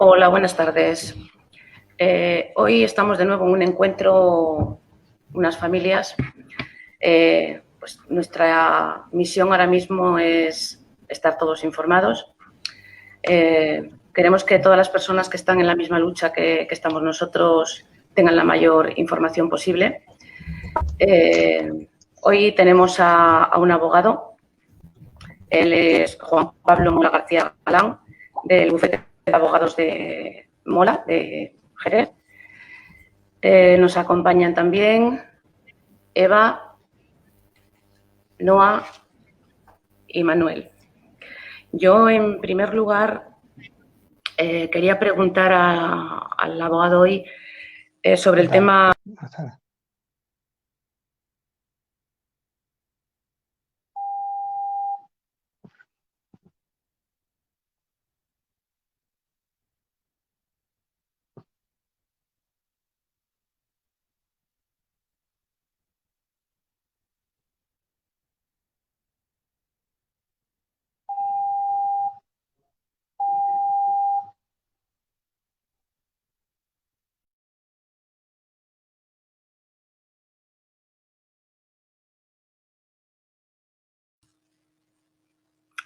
Hola, buenas tardes. Hoy estamos de nuevo en un encuentro, unas familias. Pues nuestra misión ahora mismo es estar todos informados. Queremos que todas las personas que están en la misma lucha que estamos nosotros tengan la mayor información posible. Hoy tenemos a un abogado. Él es Juan Pablo Mola García Galán, del bufete de abogados de Mola, de Jerez. Nos acompañan también Eva, Noa y Manuel. Yo, en primer lugar, quería preguntar al abogado hoy sobre el tema.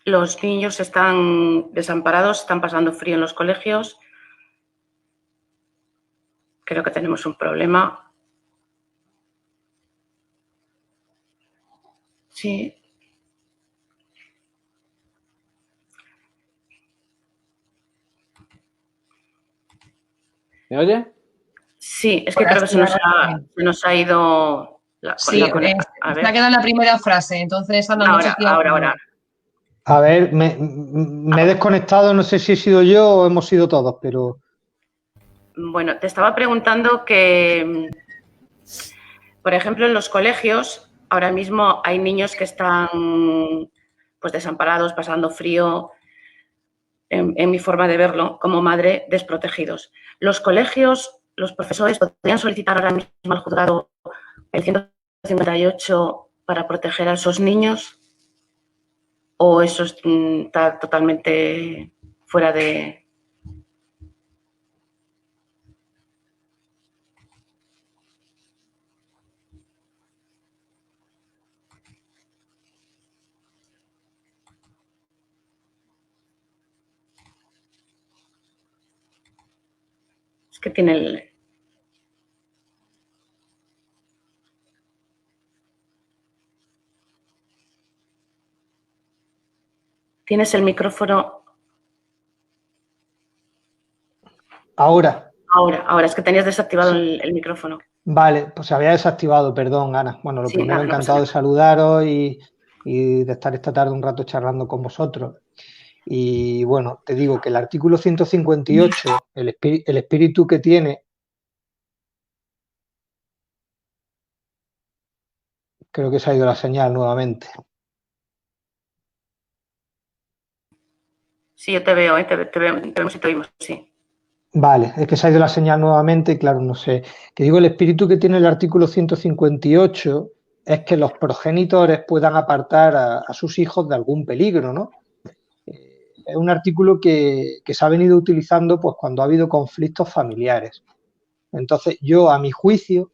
Los niños están desamparados, están pasando frío en los colegios. Creo que tenemos un problema. Sí. ¿Me oye? Sí, es que creo que se nos ha ido la conexión. A ver. Se ha quedado en la primera frase, entonces Ana, no sé si ahora. A ver, me he desconectado, no sé si he sido yo o hemos sido todos, pero... Bueno, te estaba preguntando que, por ejemplo, en los colegios ahora mismo hay niños que están pues desamparados, pasando frío, en mi forma de verlo, como madre, desprotegidos. ¿Los colegios, los profesores podrían solicitar ahora mismo al juzgado el 158 para proteger a esos niños? ¿O eso está totalmente fuera de...? Es que tiene el... ¿Tienes el micrófono? Ahora, es que tenías desactivado el micrófono. Vale, pues se había desactivado, perdón, Ana. Bueno, lo primero, encantado de saludaros y de estar esta tarde un rato charlando con vosotros. Y bueno, te digo que el artículo 158, el espíritu que tiene... Creo que se ha ido la señal nuevamente. Sí, yo te veo, te vemos y te oímos, sí. Vale, es que se ha ido la señal nuevamente, claro, no sé. Que digo, el espíritu que tiene el artículo 158 es que los progenitores puedan apartar a sus hijos de algún peligro, ¿no? Es un artículo que se ha venido utilizando pues cuando ha habido conflictos familiares. Entonces, yo a mi juicio,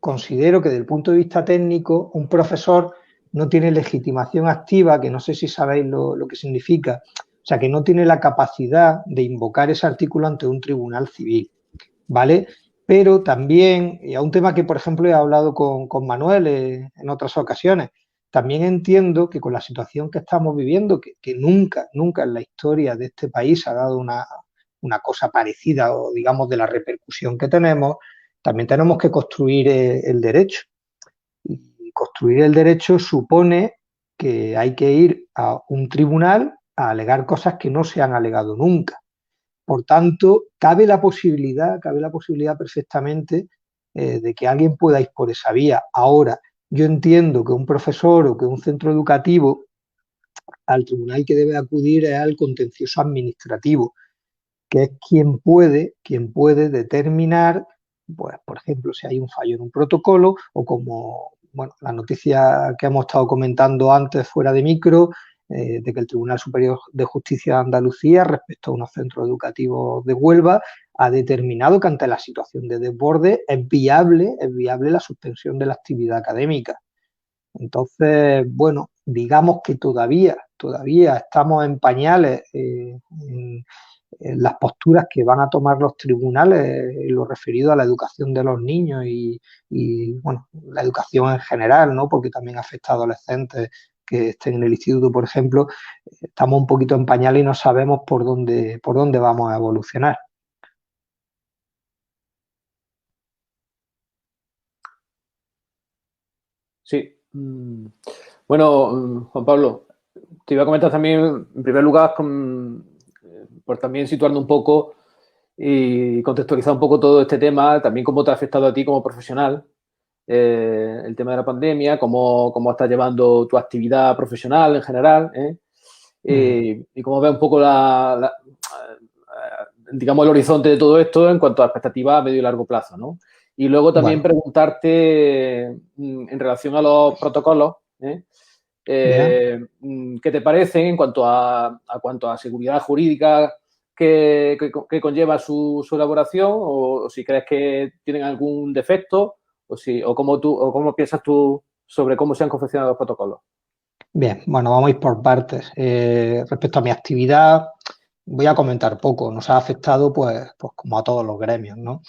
considero que desde el punto de vista técnico, un profesor no tiene legitimación activa, que no sé si sabéis lo que significa, o sea, que no tiene la capacidad de invocar ese artículo ante un tribunal civil, ¿vale? Pero también, y a un tema que, por ejemplo, he hablado con Manuel en otras ocasiones, también entiendo que con la situación que estamos viviendo, que nunca en la historia de este país ha dado una cosa parecida o digamos de la repercusión que tenemos, también tenemos que construir el derecho. Y construir el derecho supone que hay que ir a un tribunal a alegar cosas que no se han alegado nunca. Por tanto, cabe la posibilidad perfectamente de que alguien pueda ir por esa vía. Ahora, yo entiendo que un profesor o que un centro educativo al tribunal que debe acudir es al contencioso administrativo, que es quien puede determinar, pues, por ejemplo, si hay un fallo en un protocolo o como, bueno, la noticia que hemos estado comentando antes fuera de micro, de que el Tribunal Superior de Justicia de Andalucía, respecto a unos centros educativos de Huelva, ha determinado que ante la situación de desborde es viable la suspensión de la actividad académica. Entonces, bueno, digamos que todavía estamos en pañales en las posturas que van a tomar los tribunales en lo referido a la educación de los niños bueno, la educación en general, ¿no? Porque también afecta a adolescentes que estén en el instituto, por ejemplo. Estamos un poquito en pañales y no sabemos por dónde vamos a evolucionar. Sí. Bueno, Juan Pablo, te iba a comentar también, en primer lugar, por también situarnos un poco y contextualizar un poco todo este tema, también cómo te ha afectado a ti como profesional, el tema de la pandemia, cómo estás llevando tu actividad profesional en general, y cómo ves un poco digamos, el horizonte de todo esto en cuanto a expectativas a medio y largo plazo, ¿no? Y luego también preguntarte en relación a los protocolos, ¿qué te parecen en cuanto a seguridad jurídica que conlleva su elaboración, o si crees que tienen algún defecto, o cómo piensas tú sobre cómo se han confeccionado los protocolos? Bien, bueno, vamos a ir por partes. Respecto a mi actividad, voy a comentar poco. Nos ha afectado, pues como a todos los gremios, ¿no?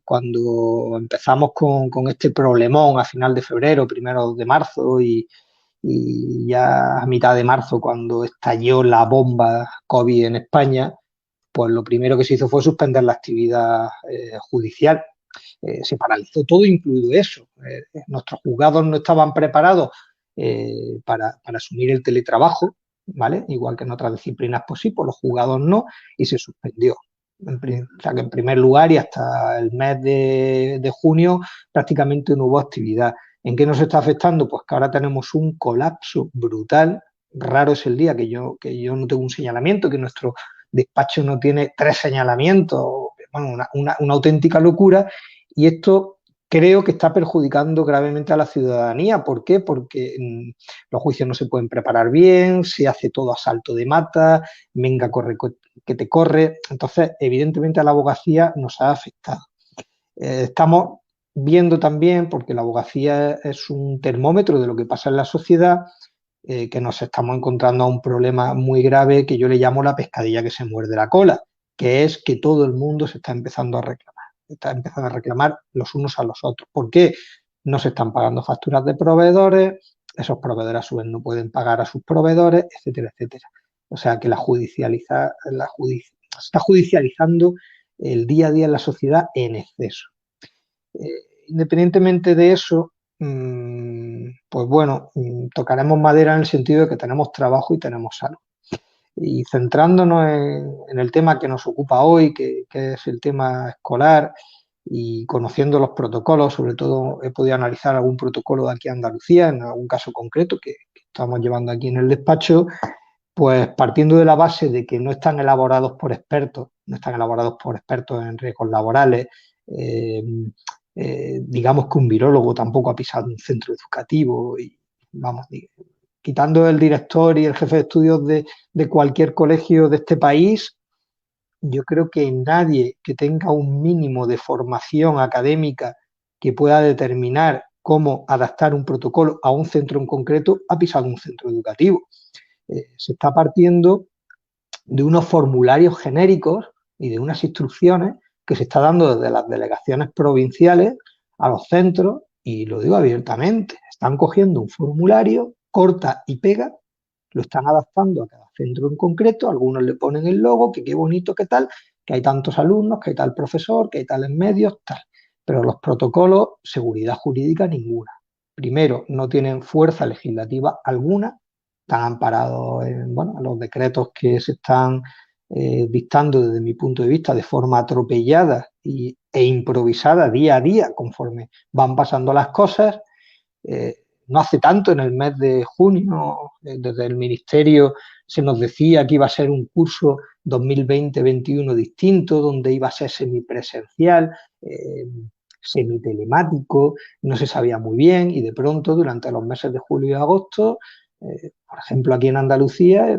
Cuando empezamos con este problemón a final de febrero, primero de marzo y ya a mitad de marzo, cuando estalló la bomba COVID en España, pues lo primero que se hizo fue suspender la actividad judicial. Se paralizó todo, incluido eso. Nuestros juzgados no estaban preparados para asumir el teletrabajo, ¿vale? Igual que en otras disciplinas, pues sí, pues los juzgados no, y se suspendió. O sea que en primer lugar y hasta el mes de junio prácticamente no hubo actividad. ¿En qué nos está afectando? Pues que ahora tenemos un colapso brutal. Raro es el día que yo no tengo un señalamiento, que nuestro despacho no tiene 3 señalamientos, bueno, una auténtica locura, y esto creo que está perjudicando gravemente a la ciudadanía. ¿Por qué? Porque los juicios no se pueden preparar bien, se hace todo a salto de mata, venga, corre que te corre. Entonces, evidentemente a la abogacía nos ha afectado. Estamos viendo también, porque la abogacía es un termómetro de lo que pasa en la sociedad, que nos estamos encontrando a un problema muy grave que yo le llamo la pescadilla que se muerde la cola, que es que todo el mundo se está empezando a reclamar los unos a los otros. ¿Por qué? No se están pagando facturas de proveedores, esos proveedores a su vez no pueden pagar a sus proveedores, etcétera, etcétera. O sea que se está judicializando el día a día en la sociedad en exceso. Independientemente de eso, pues bueno, tocaremos madera en el sentido de que tenemos trabajo y tenemos salud. Y centrándonos en el tema que nos ocupa hoy, que es el tema escolar, y conociendo los protocolos, sobre todo he podido analizar algún protocolo de aquí a Andalucía, en algún caso concreto que estamos llevando aquí en el despacho, pues partiendo de la base de que no están elaborados por expertos, en riesgos laborales, digamos que un virólogo tampoco ha pisado un centro educativo y, vamos, quitando el director y el jefe de estudios de cualquier colegio de este país, yo creo que nadie que tenga un mínimo de formación académica que pueda determinar cómo adaptar un protocolo a un centro en concreto ha pisado un centro educativo. Se está partiendo de unos formularios genéricos y de unas instrucciones que se está dando desde las delegaciones provinciales a los centros, y lo digo abiertamente, están cogiendo un formulario, corta y pega, lo están adaptando a cada centro en concreto, algunos le ponen el logo, que qué bonito, qué tal, que hay tantos alumnos, que hay tal profesor, que hay tales medios, tal. Pero los protocolos, seguridad jurídica ninguna. Primero, no tienen fuerza legislativa alguna, están amparados en los decretos que se están dictando desde mi punto de vista de forma atropellada e improvisada día a día conforme van pasando las cosas. No hace tanto, en el mes de junio, desde el Ministerio se nos decía que iba a ser un curso 2020-21 distinto, donde iba a ser semipresencial, semitelemático, no se sabía muy bien, y de pronto durante los meses de julio y agosto Por ejemplo, aquí en Andalucía,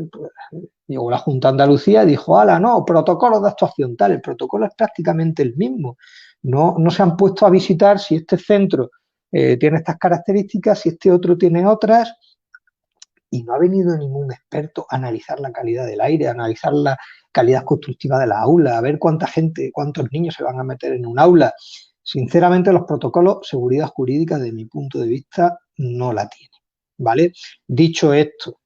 llegó la Junta de Andalucía y dijo, ala, no, protocolo de actuación tal, el protocolo es prácticamente el mismo. No se han puesto a visitar si este centro tiene estas características, si este otro tiene otras, y no ha venido ningún experto a analizar la calidad del aire, a analizar la calidad constructiva de la aula, a ver cuánta gente, cuántos niños se van a meter en un aula. Sinceramente, los protocolos, seguridad jurídica, de mi punto de vista, no la tienen, ¿vale? Dicho esto,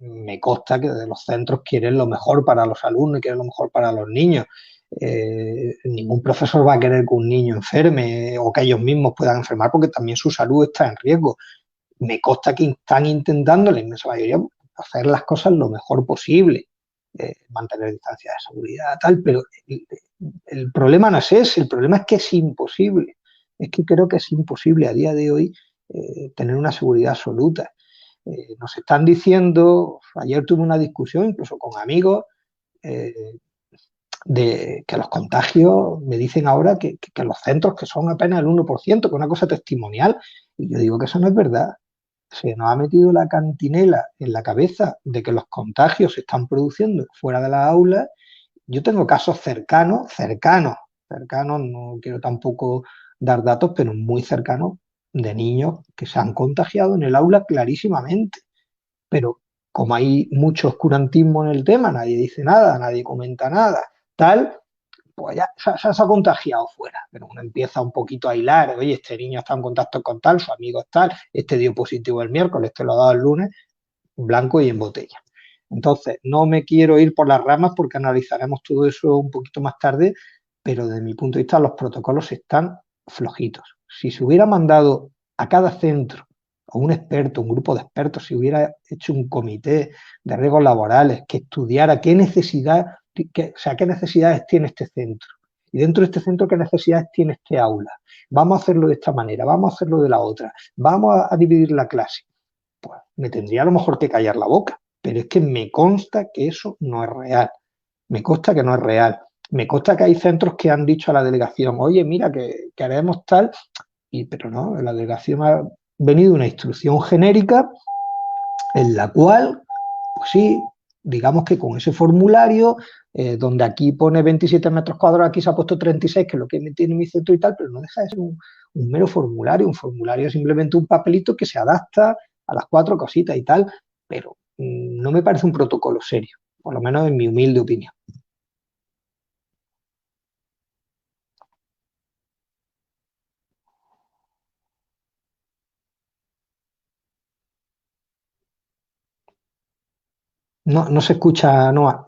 me consta que los centros quieren lo mejor para los alumnos y quieren lo mejor para los niños. Ningún profesor va a querer que un niño enferme o que ellos mismos puedan enfermar porque también su salud está en riesgo. Me consta que están intentando, la inmensa mayoría, hacer las cosas lo mejor posible, mantener distancia de seguridad, tal, pero el problema no es ese, el problema es que es imposible. Es que creo que es imposible a día de hoy tener una seguridad absoluta. Nos están diciendo, ayer tuve una discusión incluso con amigos, de que los contagios me dicen ahora que los centros que son apenas el 1%, que es una cosa testimonial, y yo digo que eso no es verdad. Se nos ha metido la cantinela en la cabeza de que los contagios se están produciendo fuera de las aulas. Yo tengo casos cercanos, no quiero tampoco dar datos, pero muy cercanos, de niños que se han contagiado en el aula clarísimamente. Pero como hay mucho oscurantismo en el tema, nadie dice nada, nadie comenta nada, tal, pues ya se ha contagiado fuera. Pero uno empieza un poquito a hilar, oye, este niño está en contacto con tal, su amigo es tal, este dio positivo el miércoles, este lo ha dado el lunes, blanco y en botella. Entonces, no me quiero ir por las ramas porque analizaremos todo eso un poquito más tarde, pero desde mi punto de vista los protocolos están flojitos. Si se hubiera mandado a cada centro a un experto, un grupo de expertos, si hubiera hecho un comité de riesgos laborales que estudiara qué necesidades tiene este centro y dentro de este centro qué necesidades tiene este aula. Vamos a hacerlo de esta manera, vamos a hacerlo de la otra, vamos a dividir la clase. Pues me tendría a lo mejor que callar la boca, pero es que me consta que eso no es real. Me consta que no es real. Me consta que hay centros que han dicho a la delegación, oye, mira, que haremos tal, pero no, la delegación ha venido una instrucción genérica en la cual, pues sí, digamos que con ese formulario, donde aquí pone 27 metros cuadrados, aquí se ha puesto 36, que es lo que tiene mi centro y tal, pero no deja de ser un mero formulario. Un formulario es simplemente un papelito que se adapta a las 4 cositas y tal, pero no me parece un protocolo serio, por lo menos en mi humilde opinión. No se escucha, Noa.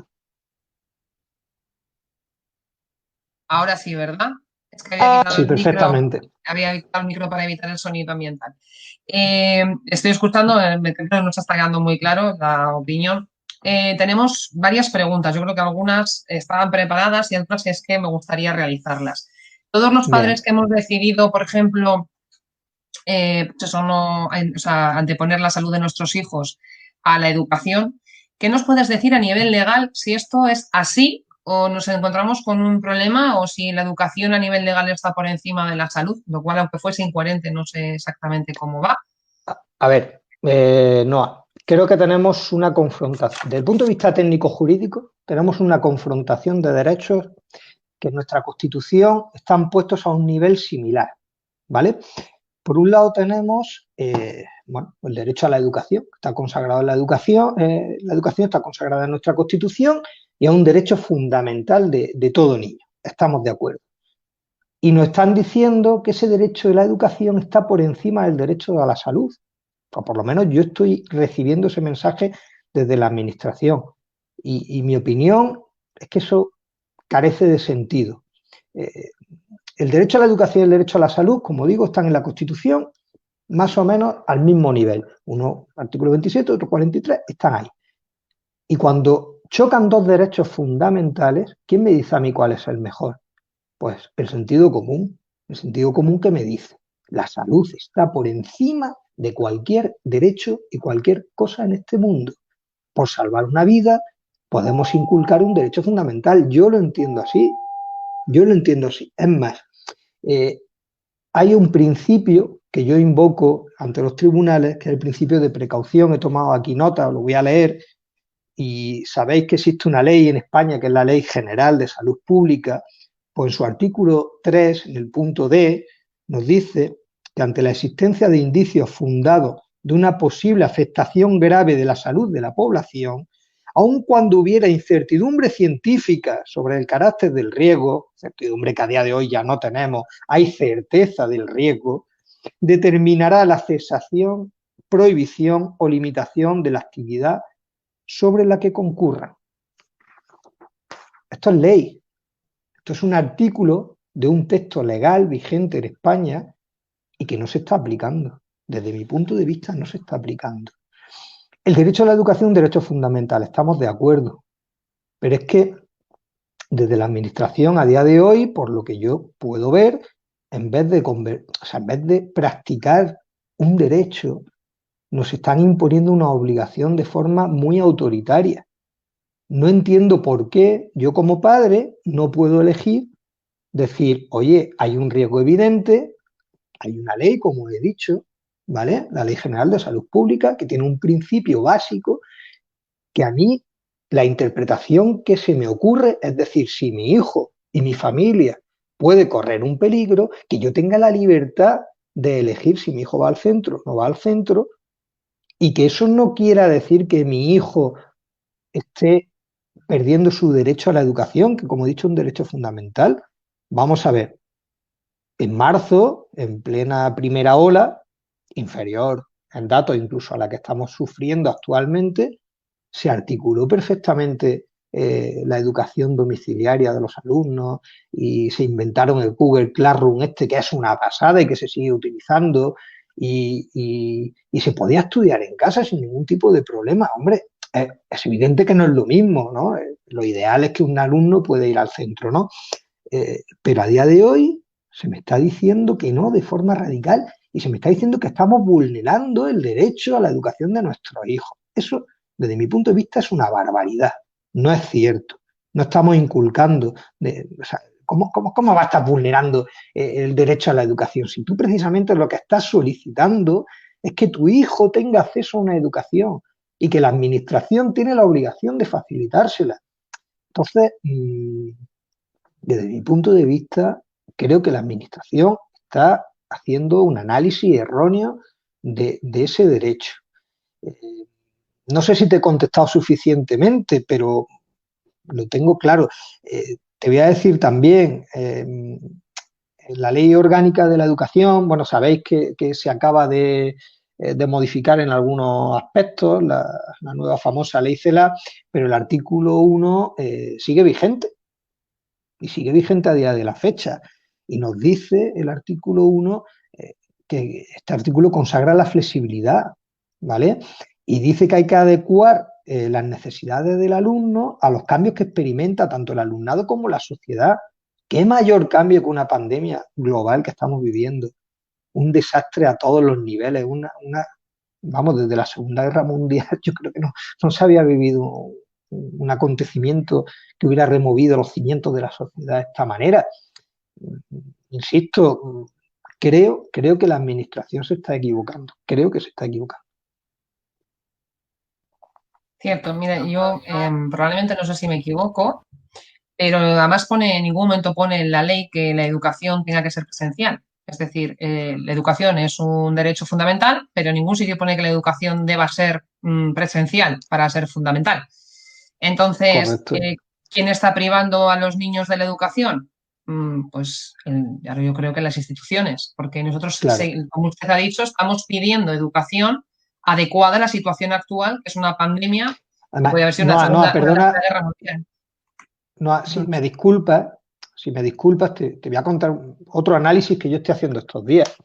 Ahora sí, ¿verdad? Es que había quitado sí, perfectamente. Había quitado el micro para evitar el sonido ambiental. Estoy escuchando, creo que nos está quedando muy claro la opinión. Tenemos varias preguntas. Yo creo que algunas estaban preparadas y otras es que me gustaría realizarlas. Todos los padres que hemos decidido, por ejemplo, anteponer la salud de nuestros hijos a la educación, ¿qué nos puedes decir a nivel legal si esto es así o nos encontramos con un problema o si la educación a nivel legal está por encima de la salud? Lo cual, aunque fuese incoherente, no sé exactamente cómo va. A ver, Noa, creo que tenemos una confrontación. Desde el punto de vista técnico-jurídico, tenemos una confrontación de derechos que en nuestra Constitución están puestos a un nivel similar, ¿vale? Por un lado tenemos el derecho a la educación, está consagrado en la educación está consagrada en nuestra Constitución y es un derecho fundamental de todo niño, estamos de acuerdo. Y nos están diciendo que ese derecho de la educación está por encima del derecho a la salud. O por lo menos yo estoy recibiendo ese mensaje desde la administración. Y mi opinión es que eso carece de sentido. El derecho a la educación y el derecho a la salud, como digo, están en la Constitución más o menos al mismo nivel. Uno, artículo 27, otro 43, están ahí. Y cuando chocan dos derechos fundamentales, ¿quién me dice a mí cuál es el mejor? Pues el sentido común que me dice, la salud está por encima de cualquier derecho y cualquier cosa en este mundo. Por salvar una vida podemos inculcar un derecho fundamental. Yo lo entiendo así. Es más, hay un principio que yo invoco ante los tribunales, que es el principio de precaución. He tomado aquí nota, lo voy a leer, y sabéis que existe una ley en España, que es la Ley General de Salud Pública, pues en su artículo 3, en el punto D, nos dice que ante la existencia de indicios fundados de una posible afectación grave de la salud de la población, aun cuando hubiera incertidumbre científica sobre el carácter del riesgo, certidumbre que a día de hoy ya no tenemos, hay certeza del riesgo, determinará la cesación, prohibición o limitación de la actividad sobre la que concurran. Esto es ley. Esto es un artículo de un texto legal vigente en España y que no se está aplicando. Desde mi punto de vista, no se está aplicando. El derecho a la educación es un derecho fundamental, estamos de acuerdo. Pero es que desde la administración a día de hoy, por lo que yo puedo ver, en vez de practicar un derecho, nos están imponiendo una obligación de forma muy autoritaria. No entiendo por qué yo como padre no puedo elegir decir, oye, hay un riesgo evidente, hay una ley, como he dicho, ¿vale? La Ley General de Salud Pública, que tiene un principio básico que a mí la interpretación que se me ocurre es decir, si mi hijo y mi familia puede correr un peligro, que yo tenga la libertad de elegir si mi hijo va al centro o no va al centro, y que eso no quiera decir que mi hijo esté perdiendo su derecho a la educación, que como he dicho es un derecho fundamental. Vamos a ver, en marzo, en plena primera ola, inferior en datos incluso a la que estamos sufriendo actualmente, se articuló perfectamente la educación domiciliaria de los alumnos y se inventaron el Google Classroom que es una pasada y que se sigue utilizando y se podía estudiar en casa sin ningún tipo de problema. Hombre, es evidente que no es lo mismo, ¿no? Lo ideal es que un alumno puede ir al centro, ¿no? Pero a día de hoy se me está diciendo que no de forma radical y se me está diciendo que estamos vulnerando el derecho a la educación de nuestros hijos. Eso, desde mi punto de vista, es una barbaridad. No es cierto. No estamos inculcando. ¿Cómo va a estar vulnerando el derecho a la educación? Si tú precisamente lo que estás solicitando es que tu hijo tenga acceso a una educación y que la administración tiene la obligación de facilitársela. Entonces, desde mi punto de vista, creo que la administración está haciendo un análisis erróneo de ese derecho. No sé si te he contestado suficientemente, pero lo tengo claro. Te voy a decir también, la Ley Orgánica de la Educación, bueno, sabéis que se acaba de modificar en algunos aspectos, la nueva famosa Ley CELA, pero el artículo 1 sigue vigente. Y sigue vigente a día de la fecha. Y nos dice el artículo 1 que este artículo consagra la flexibilidad, ¿vale? Y dice que hay que adecuar las necesidades del alumno a los cambios que experimenta tanto el alumnado como la sociedad. ¿Qué mayor cambio que una pandemia global que estamos viviendo? Un desastre a todos los niveles, vamos, desde la Segunda Guerra Mundial yo creo que no se había vivido un acontecimiento que hubiera removido los cimientos de la sociedad de esta manera. Insisto, creo que la administración se está equivocando. Creo que se está equivocando. Cierto, mira, yo probablemente no sé si me equivoco, pero además en ningún momento pone en la ley que la educación tenga que ser presencial. Es decir, la educación es un derecho fundamental, pero en ningún sitio pone que la educación deba ser presencial para ser fundamental. Entonces, ¿quién está privando a los niños de la educación? Pues yo creo que las instituciones, porque nosotros, claro, como usted ha dicho, estamos pidiendo educación adecuada a la situación actual, que es una pandemia. Además, puede haber sido una perdona, guerra mundial. Si me disculpas, te voy a contar otro análisis que yo estoy haciendo estos días.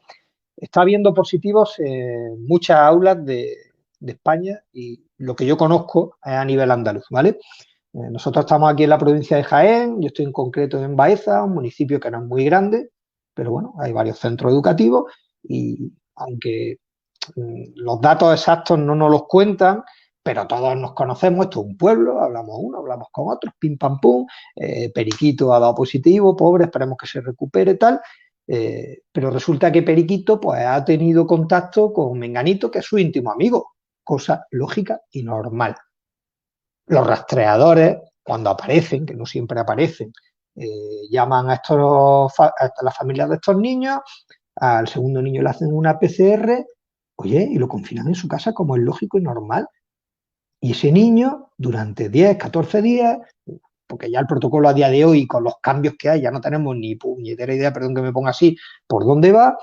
Está habiendo positivos en muchas aulas de España y lo que yo conozco es a nivel andaluz, ¿vale? Nosotros estamos aquí en la provincia de Jaén, yo estoy en concreto en Baeza, un municipio que no es muy grande, pero bueno, hay varios centros educativos y aunque los datos exactos no nos los cuentan, pero todos nos conocemos, esto es un pueblo, hablamos uno, hablamos con otros, pim pam pum, Periquito ha dado positivo, pobre, esperemos que se recupere tal, Pero resulta que Periquito pues, ha tenido contacto con Menganito, que es su íntimo amigo, cosa lógica y normal. Los rastreadores, cuando aparecen, que no siempre aparecen, llaman a las familias de estos niños, al segundo niño le hacen una PCR, oye, y lo confinan en su casa como es lógico y normal. Y ese niño, durante 10, 14 días, porque ya el protocolo a día de hoy, con los cambios que hay, ya no tenemos ni puñetera idea, perdón que me ponga así, por dónde va,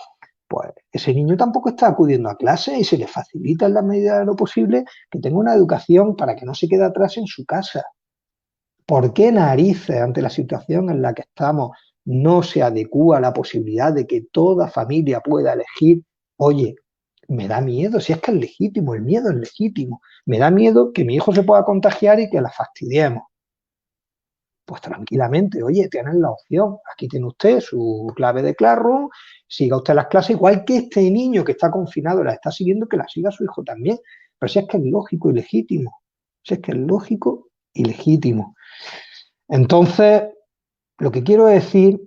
pues ese niño tampoco está acudiendo a clase y se le facilita en la medida de lo posible que tenga una educación para que no se quede atrás en su casa. ¿Por qué narices, ante la situación en la que estamos, no se adecúa la posibilidad de que toda familia pueda elegir? Oye, me da miedo, si es que es legítimo, el miedo es legítimo. Me da miedo que mi hijo se pueda contagiar y que la fastidiemos. Pues tranquilamente, oye, tienen la opción. Aquí tiene usted su clave de Classroom, siga usted las clases, igual que este niño que está confinado la está siguiendo, que la siga su hijo también. Pero si es que es lógico y legítimo. Si es que es lógico y legítimo. Entonces, lo que quiero decir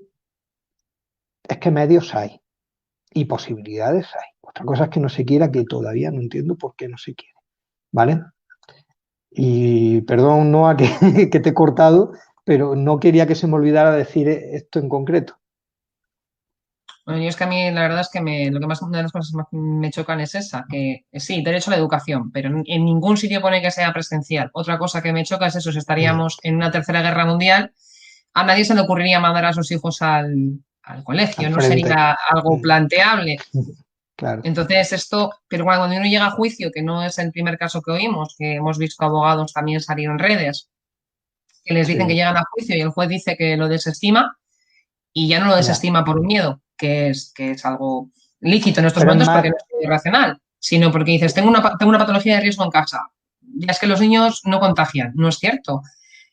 es que medios hay y posibilidades hay. Otra cosa es que no se quiera, que todavía no entiendo por qué no se quiere. ¿Vale? Y perdón, Noa, que te he cortado, pero no quería que se me olvidara decir esto en concreto. Bueno, yo es que a mí la verdad es que lo que más, una de las cosas más me chocan es esa, que sí, derecho a la educación, pero en ningún sitio pone que sea presencial. Otra cosa que me choca es eso, si estaríamos en una tercera guerra mundial, a nadie se le ocurriría mandar a sus hijos al colegio, Al no frente. sería algo planteable. Claro. Entonces esto, pero cuando uno llega a juicio, que no es el primer caso que oímos, que hemos visto abogados también salir en redes, que les dicen Sí. que llegan a juicio y el juez dice que lo desestima, y ya no lo desestima por un miedo, que es algo lícito en estos Pero es momentos más, porque no es irracional, sino porque dices, tengo una patología de riesgo en casa. Ya es que los niños no contagian, no es cierto.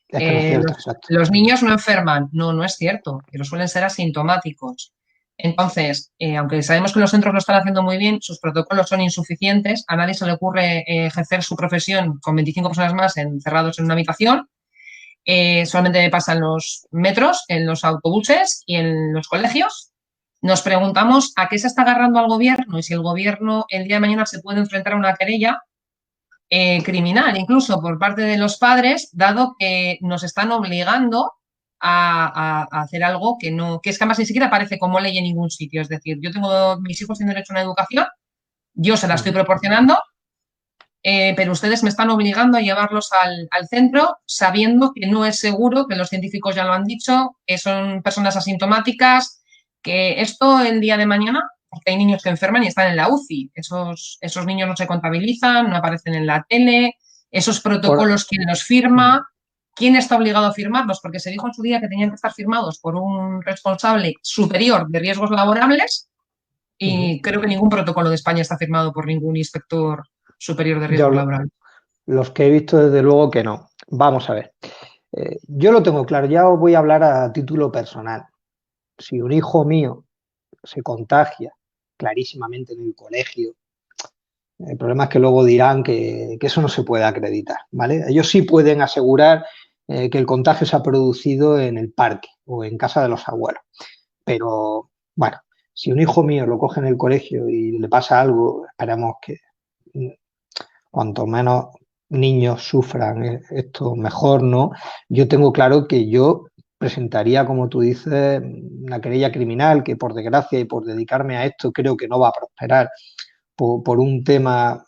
es que no es cierto, exacto. Los niños no enferman, no es cierto, pero suelen ser asintomáticos. Entonces, aunque sabemos que los centros lo están haciendo muy bien, sus protocolos son insuficientes, a nadie se le ocurre ejercer su profesión con 25 personas más encerrados en una habitación. Solamente pasa en los metros, en los autobuses y en los colegios. Nos preguntamos a qué se está agarrando al gobierno y si el gobierno el día de mañana se puede enfrentar a una querella criminal, incluso por parte de los padres, dado que nos están obligando a hacer algo que es que además ni siquiera aparece como ley en ningún sitio. Es decir, mis hijos tienen derecho a una educación, yo se la estoy proporcionando, pero ustedes me están obligando a llevarlos al centro sabiendo que no es seguro, que los científicos ya lo han dicho, que son personas asintomáticas, que esto el día de mañana, porque hay niños que enferman y están en la UCI, esos niños no se contabilizan, no aparecen en la tele, esos protocolos, ¿quién los firma? ¿Quién está obligado a firmarlos? Porque se dijo en su día que tenían que estar firmados por un responsable superior de riesgos laborables y creo que ningún protocolo de España está firmado por ningún inspector superior de riesgos laborales. Los que he visto, desde luego que no. Vamos a ver. Yo lo tengo claro, ya os voy a hablar a título personal. Si un hijo mío se contagia clarísimamente en el colegio, el problema es que luego dirán que eso no se puede acreditar, ¿vale? Ellos sí pueden asegurar que el contagio se ha producido en el parque o en casa de los abuelos. Pero, bueno, si un hijo mío lo coge en el colegio y le pasa algo, esperemos que cuanto menos niños sufran esto, mejor, ¿no? Yo tengo claro que yo presentaría, como tú dices, una querella criminal que, por desgracia y por dedicarme a esto, creo que no va a prosperar por un tema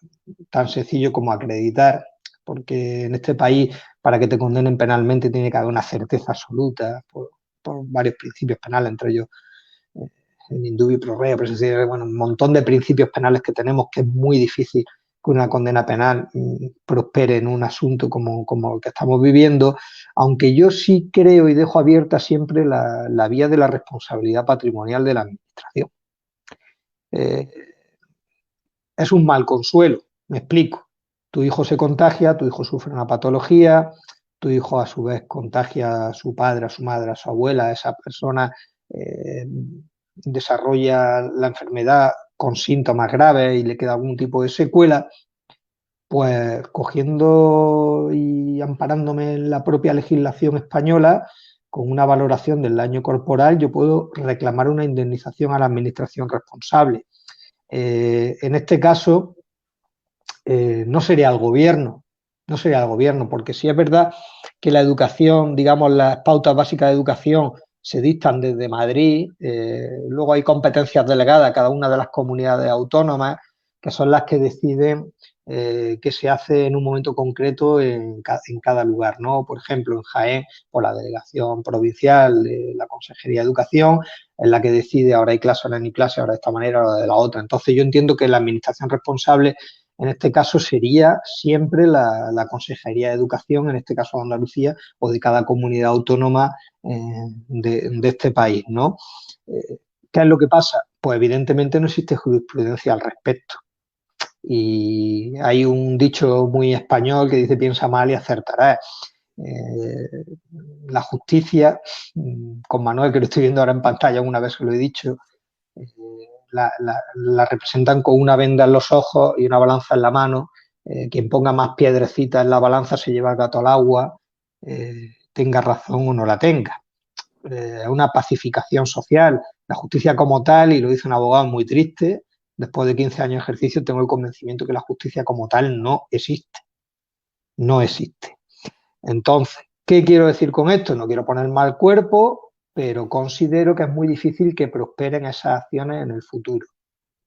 tan sencillo como acreditar, porque en este país, para que te condenen penalmente, tiene que haber una certeza absoluta por varios principios penales, entre ellos el indubio pro reo, bueno, un montón de principios penales que tenemos, que es muy difícil que una condena penal prospere en un asunto como el que estamos viviendo, aunque yo sí creo y dejo abierta siempre la vía de la responsabilidad patrimonial de la administración. Es un mal consuelo, me explico. Tu hijo se contagia, tu hijo sufre una patología, tu hijo a su vez contagia a su padre, a su madre, a su abuela, esa persona desarrolla la enfermedad con síntomas graves y le queda algún tipo de secuela, pues cogiendo y amparándome en la propia legislación española, con una valoración del daño corporal, yo puedo reclamar una indemnización a la administración responsable. En este caso, no sería el gobierno, porque sí es verdad que la educación, digamos, las pautas básicas de educación se dictan desde Madrid, luego hay competencias delegadas a cada una de las comunidades autónomas, que son las que deciden qué se hace en un momento concreto en cada lugar, ¿no? Por ejemplo, en Jaén, por la delegación provincial de la Consejería de Educación, es la que decide ahora hay clase, ahora no hay clase, ahora de esta manera, ahora de la otra. Entonces yo entiendo que la administración responsable en este caso sería siempre la Consejería de Educación, en este caso de Andalucía, o de cada comunidad autónoma de este país, ¿no? ¿Qué es lo que pasa? Pues evidentemente no existe jurisprudencia al respecto. Y hay un dicho muy español que dice piensa mal y acertarás. La justicia, con Manuel, que lo estoy viendo ahora en pantalla, una vez que lo he dicho, la representan con una venda en los ojos y una balanza en la mano. Quien ponga más piedrecitas en la balanza se lleva el gato al agua, tenga razón o no la tenga. Es una pacificación social. La justicia como tal, y lo dice un abogado muy triste, después de 15 años de ejercicio tengo el convencimiento que la justicia como tal no existe. No existe. Entonces, ¿qué quiero decir con esto? No quiero poner mal cuerpo, pero considero que es muy difícil que prosperen esas acciones en el futuro.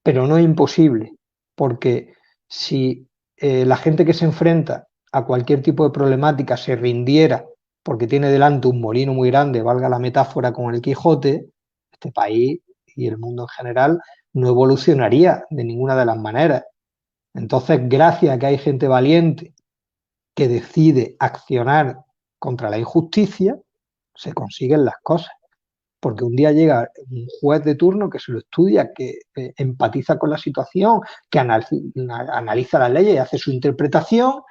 Pero no es imposible, porque si la gente que se enfrenta a cualquier tipo de problemática se rindiera porque tiene delante un molino muy grande, valga la metáfora con el Quijote, este país y el mundo en general no evolucionaría de ninguna de las maneras. Entonces, gracias a que hay gente valiente que decide accionar contra la injusticia, se consiguen las cosas. Porque un día llega un juez de turno que se lo estudia, que empatiza con la situación, que analiza las leyes y hace su interpretación.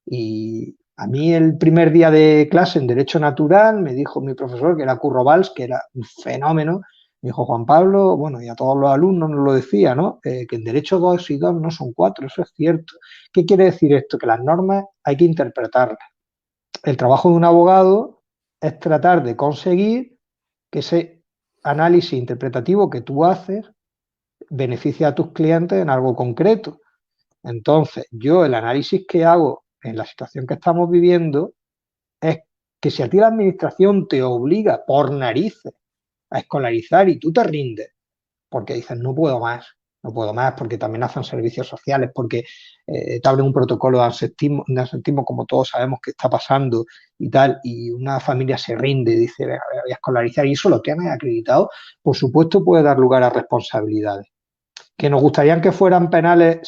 Y a mí el primer día de clase en Derecho Natural me dijo mi profesor, que era Curro Valls, que era un fenómeno, me dijo Juan Pablo, bueno, y a todos los alumnos nos lo decía, ¿no? Que en Derecho 2 y 2 no son 4, eso es cierto. ¿Qué quiere decir esto? Que las normas hay que interpretarlas. El trabajo de un abogado es tratar de conseguir que ese análisis interpretativo que tú haces beneficia a tus clientes en algo concreto. Entonces, yo el análisis que hago en la situación que estamos viviendo es que si a ti la administración te obliga por narices a escolarizar y tú te rindes, porque dices no puedo más, porque también hacen servicios sociales, porque te abren un protocolo de absentismo, como todos sabemos que está pasando y tal, y una familia se rinde y dice voy a escolarizar y eso lo tienes acreditado, por supuesto puede dar lugar a responsabilidades. Que nos gustaría que fueran penales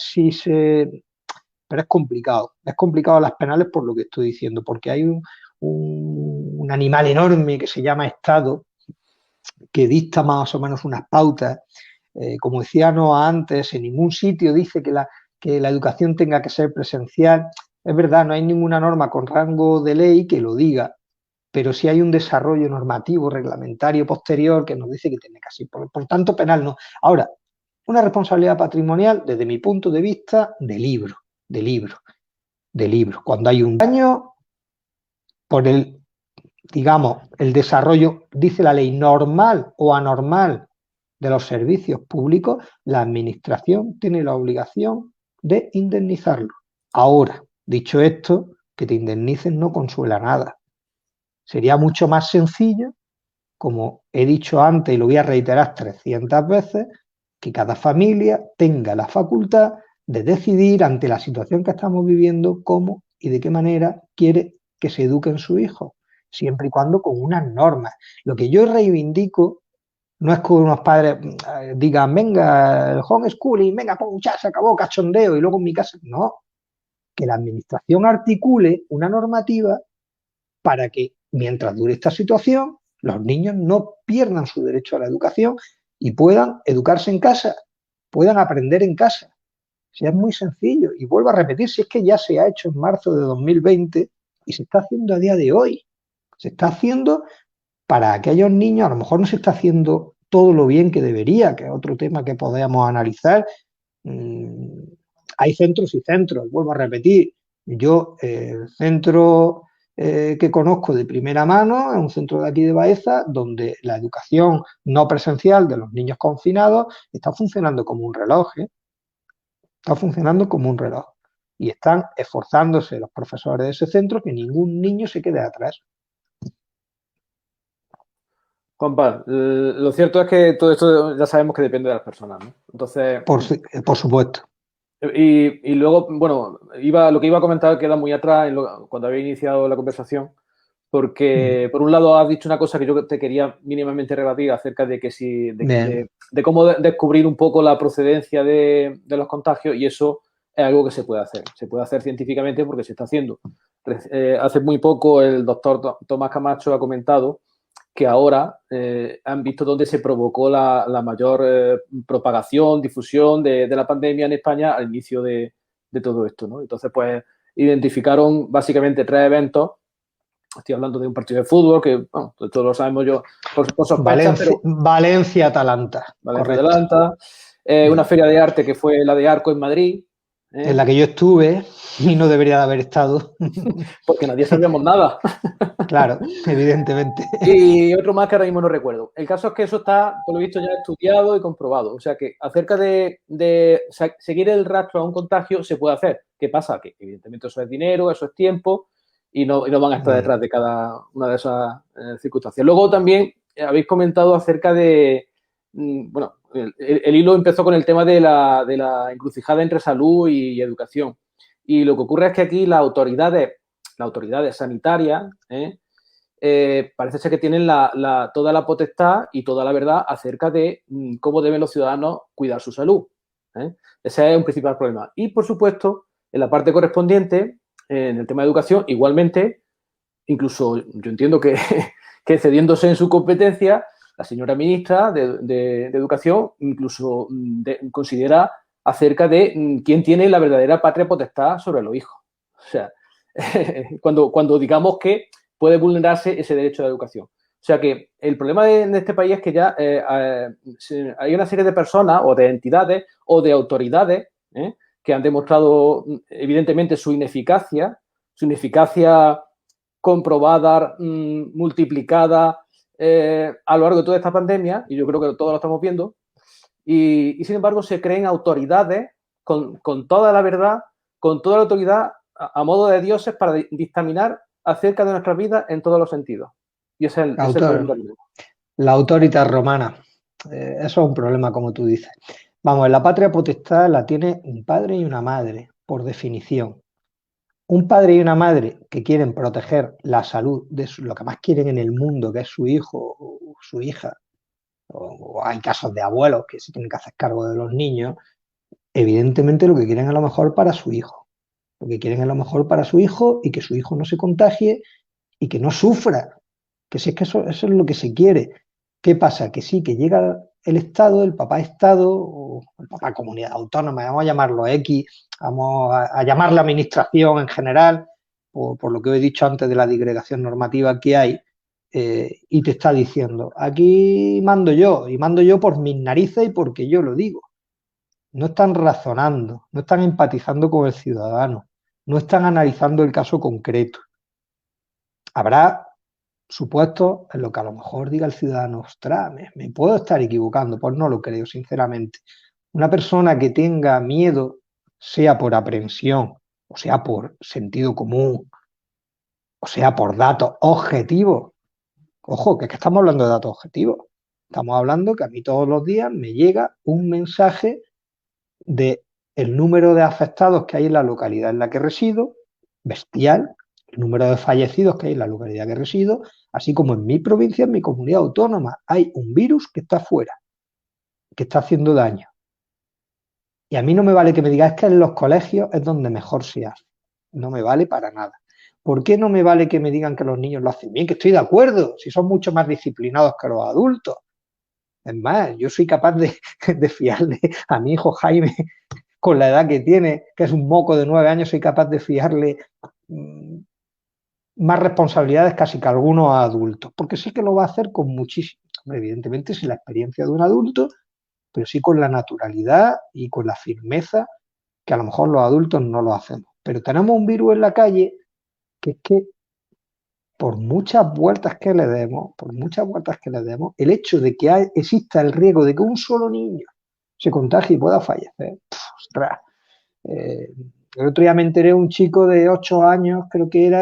pero es complicado las penales por lo que estoy diciendo, porque hay un animal enorme que se llama Estado, que dicta más o menos unas pautas. Como decía Noa antes, en ningún sitio dice que la educación tenga que ser presencial. Es verdad, no hay ninguna norma con rango de ley que lo diga, pero sí hay un desarrollo normativo, reglamentario posterior que nos dice que tiene que ser. Por tanto, penal no. Ahora, una responsabilidad patrimonial, desde mi punto de vista, de libro. Cuando hay un daño por el desarrollo, dice la ley, normal o anormal de los servicios públicos, la administración tiene la obligación de indemnizarlo. Ahora, dicho esto, que te indemnicen no consuela nada. Sería mucho más sencillo, como he dicho antes y lo voy a reiterar 300 veces, que cada familia tenga la facultad de decidir ante la situación que estamos viviendo cómo y de qué manera quiere que se eduquen sus hijos, siempre y cuando con unas normas. Lo que yo reivindico no es que unos padres digan, venga, el homeschooling, venga, ya se acabó, cachondeo, y luego en mi casa. No, que la administración articule una normativa para que, mientras dure esta situación, los niños no pierdan su derecho a la educación y puedan educarse en casa, puedan aprender en casa. Si es muy sencillo. Y vuelvo a repetir, si es que ya se ha hecho en marzo de 2020 y se está haciendo a día de hoy. Se está haciendo para aquellos niños, a lo mejor no se está haciendo todo lo bien que debería, que es otro tema que podemos analizar. Hay centros y centros, vuelvo a repetir. Yo, el centro que conozco de primera mano, es un centro de aquí de Baeza, donde la educación no presencial de los niños confinados está funcionando como un reloj, ¿eh? Está funcionando como un reloj. Y están esforzándose los profesores de ese centro que ningún niño se quede atrás. Juanpa, lo cierto es que todo esto ya sabemos que depende de las personas, ¿no? Entonces, por supuesto. Y luego, bueno, lo que iba a comentar queda muy atrás cuando había iniciado la conversación, porque por un lado has dicho una cosa que yo te quería mínimamente rebatir acerca de que de cómo descubrir un poco la procedencia de los contagios, y eso es algo que se puede hacer. Se puede hacer científicamente porque se está haciendo. Hace muy poco el doctor Tomás Camacho ha comentado que ahora han visto dónde se provocó la mayor propagación, difusión de la pandemia en España al inicio de todo esto, ¿no? Entonces, pues, identificaron básicamente 3 eventos. Estoy hablando de un partido de fútbol que, bueno, todos lo sabemos yo por sospecha, Valencia-Atalanta. Valencia-Atalanta. Una feria de arte que fue la de Arco en Madrid. En la que yo estuve y no debería de haber estado. Porque nadie sabíamos nada. Claro, evidentemente. Y otro más que ahora mismo no recuerdo. El caso es que eso está, por lo visto, ya estudiado y comprobado. O sea que acerca de seguir el rastro a un contagio se puede hacer. ¿Qué pasa? Que evidentemente eso es dinero, eso es tiempo y no van a estar detrás de cada una de esas circunstancias. Luego también habéis comentado acerca de, bueno, el hilo empezó con el tema de la encrucijada entre salud y educación. Y lo que ocurre es que aquí las autoridades sanitarias, parece ser que tienen toda la potestad y toda la verdad acerca de cómo deben los ciudadanos cuidar su salud. Ese es un principal problema. Y, por supuesto, en la parte correspondiente, en el tema de educación, igualmente, incluso yo entiendo que cediéndose en su competencia, la señora ministra de Educación incluso considera acerca de quién tiene la verdadera patria potestad sobre los hijos. O sea, cuando digamos que puede vulnerarse ese derecho a la educación. O sea que el problema en este país es que ya hay una serie de personas o de entidades o de autoridades que han demostrado evidentemente su ineficacia comprobada, multiplicada a lo largo de toda esta pandemia, y yo creo que todos lo estamos viendo, y sin embargo se creen autoridades con toda la verdad, con toda la autoridad a modo de dioses para dictaminar acerca de nuestras vidas en todos los sentidos. Y ese es el problema. La autoridad romana. Eso es un problema, como tú dices. Vamos, la patria potestad la tiene un padre y una madre, por definición. Un padre y una madre que quieren proteger la salud de lo que más quieren en el mundo, que es su hijo o su hija, o hay casos de abuelos que se tienen que hacer cargo de los niños, evidentemente lo que quieren es lo mejor para su hijo. Lo que quieren es lo mejor para su hijo y que su hijo no se contagie y que no sufra. Que si es que eso es lo que se quiere. ¿Qué pasa? Que sí, que llega el Estado, el papá Estado, o el papá comunidad autónoma, vamos a llamarlo X, vamos a llamar la administración en general, por lo que he dicho antes de la disgregación normativa que hay, y te está diciendo, aquí mando yo, y mando yo por mis narices y porque yo lo digo. No están razonando, no están empatizando con el ciudadano, no están analizando el caso concreto. Habrá supuestos en lo que a lo mejor diga el ciudadano, ostras, me puedo estar equivocando, pues no lo creo, sinceramente. Una persona que tenga miedo, sea por aprensión, o sea por sentido común, o sea por datos objetivos. Ojo, que es que estamos hablando de datos objetivos. Estamos hablando que a mí todos los días me llega un mensaje de el número de afectados que hay en la localidad en la que resido, bestial, el número de fallecidos que hay en la localidad que resido, así como en mi provincia, en mi comunidad autónoma, hay un virus que está fuera, que está haciendo daño. Y a mí no me vale que me digas que en los colegios es donde mejor se hace. No me vale para nada. ¿Por qué no me vale que me digan que los niños lo hacen bien? Que estoy de acuerdo, si son mucho más disciplinados que los adultos. Es más, yo soy capaz de fiarle a mi hijo Jaime, con la edad que tiene, que es un moco de 9 años, soy capaz de fiarle más responsabilidades casi que a algunos adultos, porque sí que lo va a hacer con muchísimo, evidentemente sin la experiencia de un adulto, pero sí con la naturalidad y con la firmeza que a lo mejor los adultos no lo hacemos. Pero tenemos un virus en la calle que es que por muchas vueltas que le demos, el hecho de que exista el riesgo de que un solo niño se contagie y pueda fallecer, ostras. El otro día me enteré un chico de 8 años, creo que era,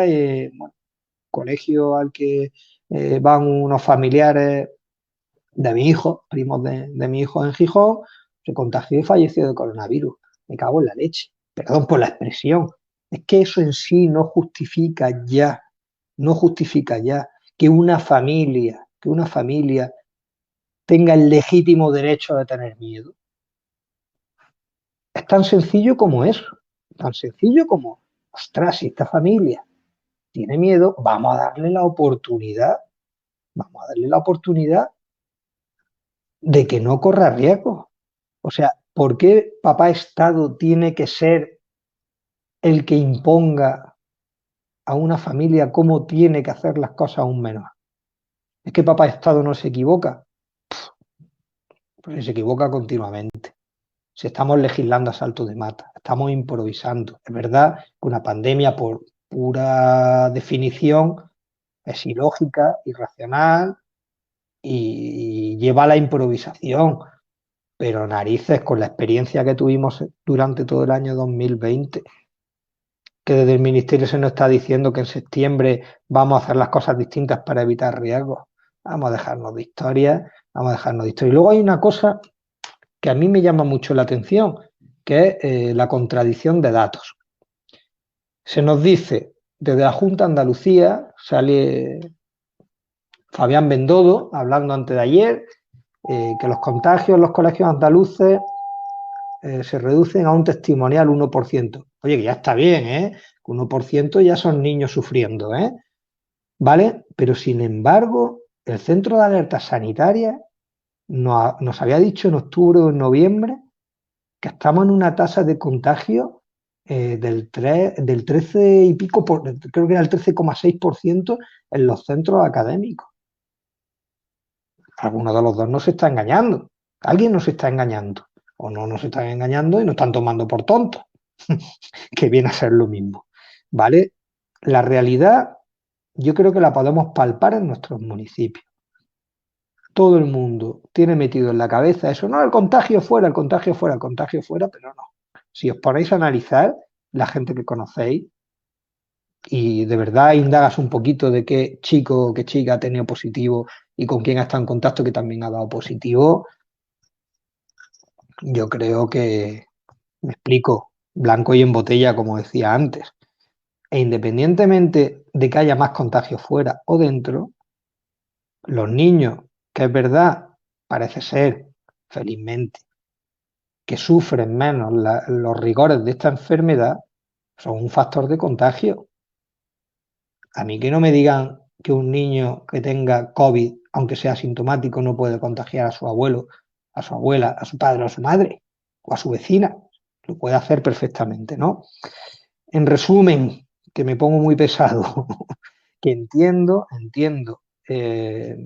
bueno, colegio al que van unos familiares de mi hijo, primos de mi hijo en Gijón, se contagió y falleció de coronavirus. Me cago en la leche. Perdón por la expresión. Es que eso en sí no justifica ya que una familia tenga el legítimo derecho de tener miedo. Es tan sencillo como eso. Tan sencillo como, ostras, si esta familia tiene miedo, vamos a darle la oportunidad de que no corra riesgo. O sea, ¿por qué papá Estado tiene que ser el que imponga a una familia cómo tiene que hacer las cosas aún menos? ¿Es que papá Estado no se equivoca? Pues se equivoca continuamente. Si estamos legislando a salto de mata, estamos improvisando. Es verdad que una pandemia, por pura definición, es ilógica, irracional y lleva a la improvisación. Pero narices, con la experiencia que tuvimos durante todo el año 2020, que desde el Ministerio se nos está diciendo que en septiembre vamos a hacer las cosas distintas para evitar riesgos. Vamos a dejarnos de historias. Y luego hay una cosa que a mí me llama mucho la atención, que es la contradicción de datos. Se nos dice, desde la Junta de Andalucía, sale Fabián Bendodo hablando antes de ayer, que los contagios en los colegios andaluces se reducen a un testimonial 1%. Oye, que ya está bien, que 1% ya son niños sufriendo, ¿vale? Pero sin embargo, el Centro de Alerta Sanitaria nos había dicho en octubre o en noviembre que estamos en una tasa de contagio del 13 y pico, creo que era el 13,6% en los centros académicos. Alguno de los dos nos está engañando. Alguien nos está engañando. O no nos están engañando y nos están tomando por tontos, que viene a ser lo mismo, ¿vale? La realidad yo creo que la podemos palpar en nuestros municipios. Todo el mundo tiene metido en la cabeza eso, no, el contagio fuera, pero no. Si os ponéis a analizar la gente que conocéis y de verdad indagas un poquito de qué chico o qué chica ha tenido positivo y con quién ha estado en contacto que también ha dado positivo, yo creo que, me explico, blanco y en botella, como decía antes. E independientemente de que haya más contagios fuera o dentro, los niños, que es verdad, parece ser, felizmente, que sufren menos los rigores de esta enfermedad, son un factor de contagio. A mí que no me digan que un niño que tenga COVID, aunque sea asintomático, no puede contagiar a su abuelo, a su abuela, a su padre o a su madre, o a su vecina. Lo puede hacer perfectamente, ¿no? En resumen, que me pongo muy pesado, que entiendo que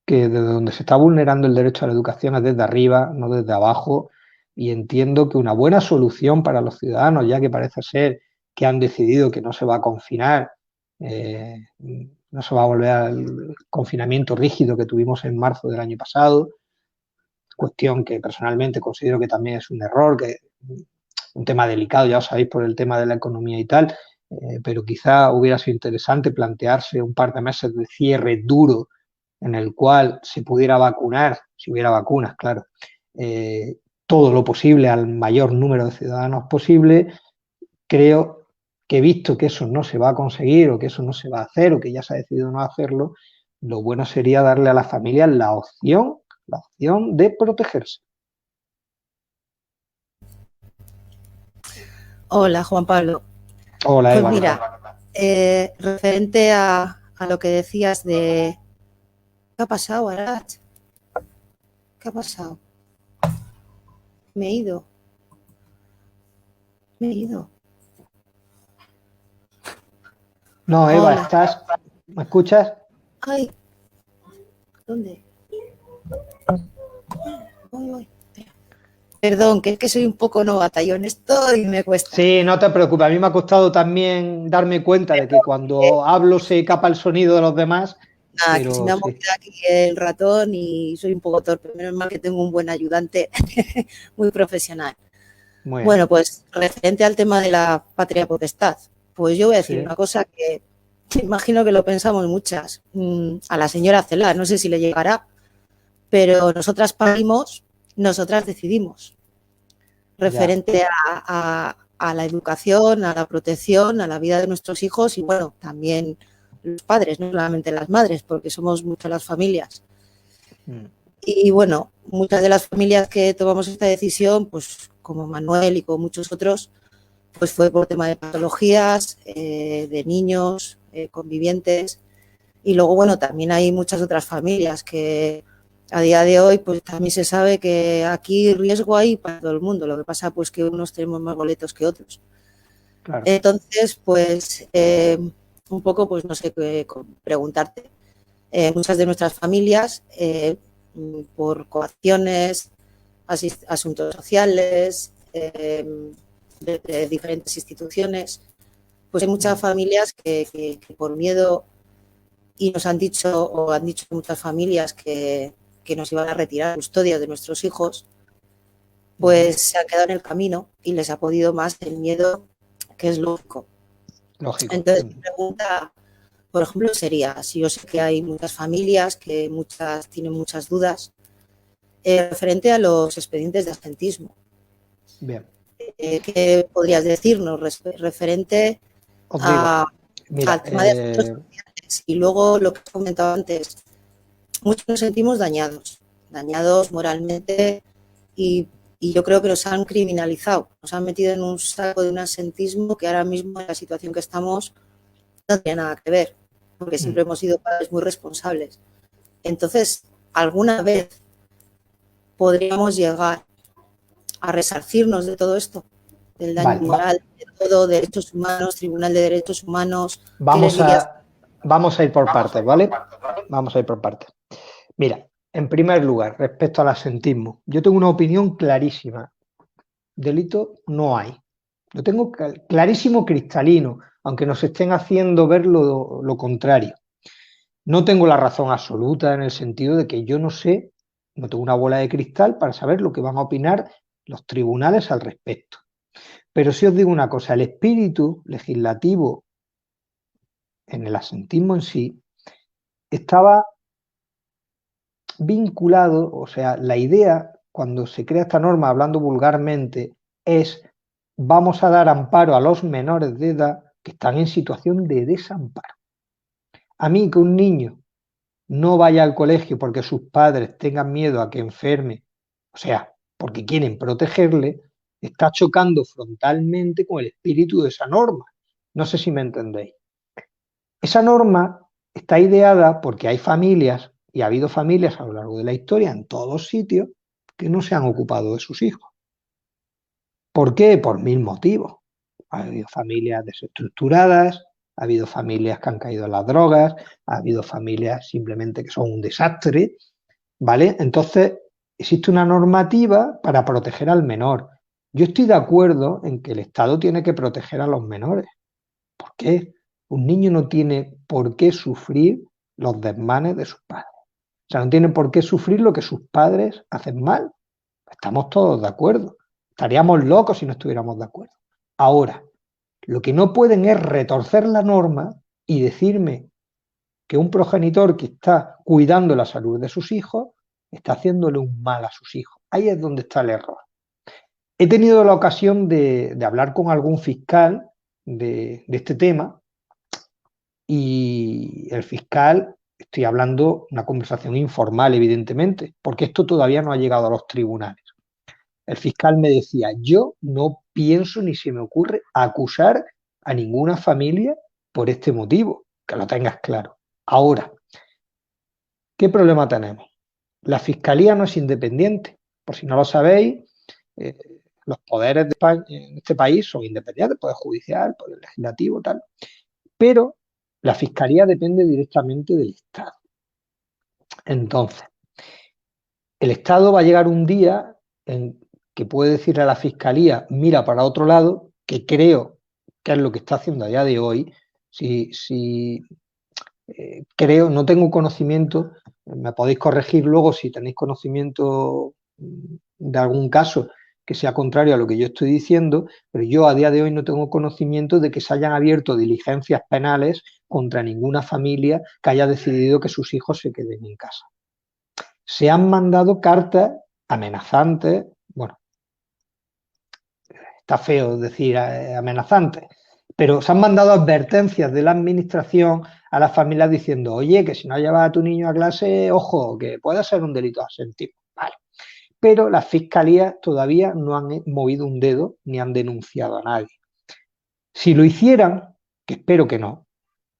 desde donde se está vulnerando el derecho a la educación es desde arriba, no desde abajo, y entiendo que una buena solución para los ciudadanos, ya que parece ser que han decidido que no se va a confinar, no se va a volver al confinamiento rígido que tuvimos en marzo del año pasado, cuestión que personalmente considero que también es un error, que un tema delicado, ya os sabéis, por el tema de la economía y tal, pero quizá hubiera sido interesante plantearse un par de meses de cierre duro en el cual se pudiera vacunar, si hubiera vacunas, claro, todo lo posible al mayor número de ciudadanos posible. Creo que visto que eso no se va a conseguir o que eso no se va a hacer o que ya se ha decidido no hacerlo, lo bueno sería darle a las familias la opción de protegerse. Hola, Juan Pablo. Hola, pues Eva. Mira, referente a lo que decías de... ¿Qué ha pasado, Arach? ¿Qué ha pasado? Me he ido. No, Eva, Hola. ¿me escuchas? Ay, ¿dónde? Voy. Espera. Perdón, que es que soy un poco novata yo en esto y me cuesta. Sí, no te preocupes. A mí me ha costado también darme cuenta de que cuando hablo se capa el sonido de los demás, Nada, que se me pero ha sí. movido aquí el ratón y soy un poco torpe. Menos mal que tengo un buen ayudante muy profesional. Muy bien. Bueno, pues referente al tema de la patria potestad, pues yo voy a decir Sí. una cosa que imagino que lo pensamos muchas. A la señora Celaá, no sé si le llegará, pero nosotras parimos, nosotras decidimos. Referente a la educación, a la protección, a la vida de nuestros hijos y, bueno, también los padres, no solamente las madres, porque somos muchas las familias. Y, bueno, muchas de las familias que tomamos esta decisión, pues como Manuel y como muchos otros, pues fue por tema de patologías, de niños, convivientes. Y luego, bueno, también hay muchas otras familias que a día de hoy pues también se sabe que aquí riesgo hay para todo el mundo. Lo que pasa pues que unos tenemos más boletos que otros. Claro. Entonces, pues un poco, pues no sé qué preguntarte. Muchas de nuestras familias, por coacciones, asuntos sociales, de diferentes instituciones, pues hay muchas familias que por miedo, y nos han dicho, o han dicho muchas familias que nos iban a retirar custodia de nuestros hijos, pues se han quedado en el camino y les ha podido más el miedo, que es lógico. Lógico. Entonces, mi pregunta, por ejemplo, sería, si yo sé que hay muchas familias que muchas tienen muchas dudas, referente a los expedientes de absentismo. Bien. ¿Qué podrías decirnos referente Mira, al tema de asuntos sociales? Y luego lo que he comentado antes, muchos nos sentimos dañados moralmente y yo creo que nos han criminalizado, nos han metido en un saco de un absentismo que ahora mismo en la situación que estamos no tiene nada que ver, porque siempre hemos sido padres muy responsables. Entonces, ¿alguna vez podríamos llegar a resarcirnos de todo esto? Del daño moral, de todo, derechos humanos, Tribunal de Derechos Humanos. Vamos a ir por partes, ¿vale? Vamos a ir por partes. Mira, en primer lugar, respecto al absentismo, yo tengo una opinión clarísima. Delito no hay. Lo tengo clarísimo, cristalino, aunque nos estén haciendo ver lo contrario. No tengo la razón absoluta en el sentido de que yo no sé, no tengo una bola de cristal para saber lo que van a opinar los tribunales al respecto. Pero sí os digo una cosa, el espíritu legislativo en el absentismo en sí estaba vinculado, o sea, la idea cuando se crea esta norma, hablando vulgarmente, es vamos a dar amparo a los menores de edad que están en situación de desamparo. A mí que un niño no vaya al colegio porque sus padres tengan miedo a que enferme, o sea, porque quieren protegerle, está chocando frontalmente con el espíritu de esa norma. No sé si me entendéis. Esa norma está ideada porque hay familias, y ha habido familias a lo largo de la historia en todos sitios, que no se han ocupado de sus hijos. ¿Por qué? Por mil motivos. Ha habido familias desestructuradas, ha habido familias que han caído en las drogas, ha habido familias simplemente que son un desastre, ¿vale? Entonces, existe una normativa para proteger al menor. Yo estoy de acuerdo en que el Estado tiene que proteger a los menores. ¿Por qué? Un niño no tiene por qué sufrir los desmanes de sus padres. O sea, no tiene por qué sufrir lo que sus padres hacen mal. Estamos todos de acuerdo. Estaríamos locos si no estuviéramos de acuerdo. Ahora, lo que no pueden es retorcer la norma y decirme que un progenitor que está cuidando la salud de sus hijos está haciéndole un mal a sus hijos. Ahí es donde está el error. He tenido la ocasión de hablar con algún fiscal de este tema y el fiscal, estoy hablando una conversación informal evidentemente, porque esto todavía no ha llegado a los tribunales. El fiscal me decía, yo no pienso ni se me ocurre acusar a ninguna familia por este motivo, que lo tengas claro. Ahora, ¿qué problema tenemos? La fiscalía no es independiente, por si no lo sabéis, los poderes de España, en este país son independientes, poder judicial, poder legislativo, tal, pero la fiscalía depende directamente del Estado. Entonces, el Estado va a llegar un día en que puede decirle a la Fiscalía, mira para otro lado, que creo que es lo que está haciendo a día de hoy. Creo, no tengo conocimiento, me podéis corregir luego si tenéis conocimiento de algún caso que sea contrario a lo que yo estoy diciendo, pero yo a día de hoy no tengo conocimiento de que se hayan abierto diligencias penales contra ninguna familia que haya decidido que sus hijos se queden en casa. Se han mandado cartas amenazantes, bueno, está feo decir amenazantes, pero se han mandado advertencias de la administración a las familias diciendo, oye, que si no llevas a tu niño a clase, ojo, que puede ser un delito de absentismo. Vale. Pero las fiscalías todavía no han movido un dedo ni han denunciado a nadie. Si lo hicieran, que espero que no,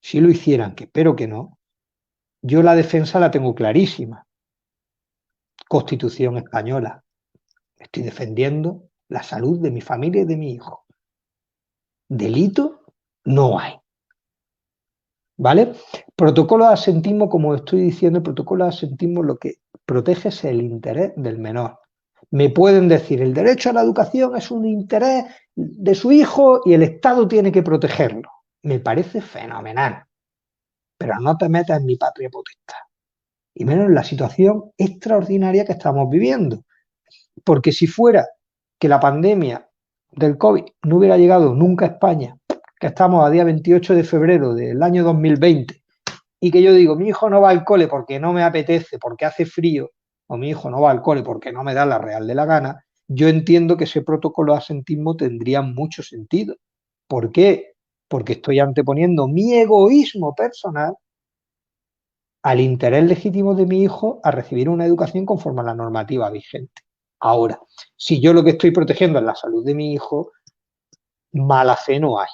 si lo hicieran, que espero que no, yo la defensa la tengo clarísima. Constitución española. Estoy defendiendo la salud de mi familia y de mi hijo. Delito no hay. ¿Vale? Protocolo de absentismo, como estoy diciendo, el protocolo de absentismo lo que protege es el interés del menor. Me pueden decir, el derecho a la educación es un interés de su hijo y el Estado tiene que protegerlo. Me parece fenomenal, pero no te metas en mi patria potestad. Y menos en la situación extraordinaria que estamos viviendo. Porque si fuera que la pandemia del COVID no hubiera llegado nunca a España, que estamos a día 28 de febrero del año 2020, y que yo digo, mi hijo no va al cole porque no me apetece, porque hace frío, o mi hijo no va al cole porque no me da la real de la gana, yo entiendo que ese protocolo de absentismo tendría mucho sentido. ¿Por qué? Porque estoy anteponiendo mi egoísmo personal al interés legítimo de mi hijo a recibir una educación conforme a la normativa vigente. Ahora, si yo lo que estoy protegiendo es la salud de mi hijo, mala fe no hay.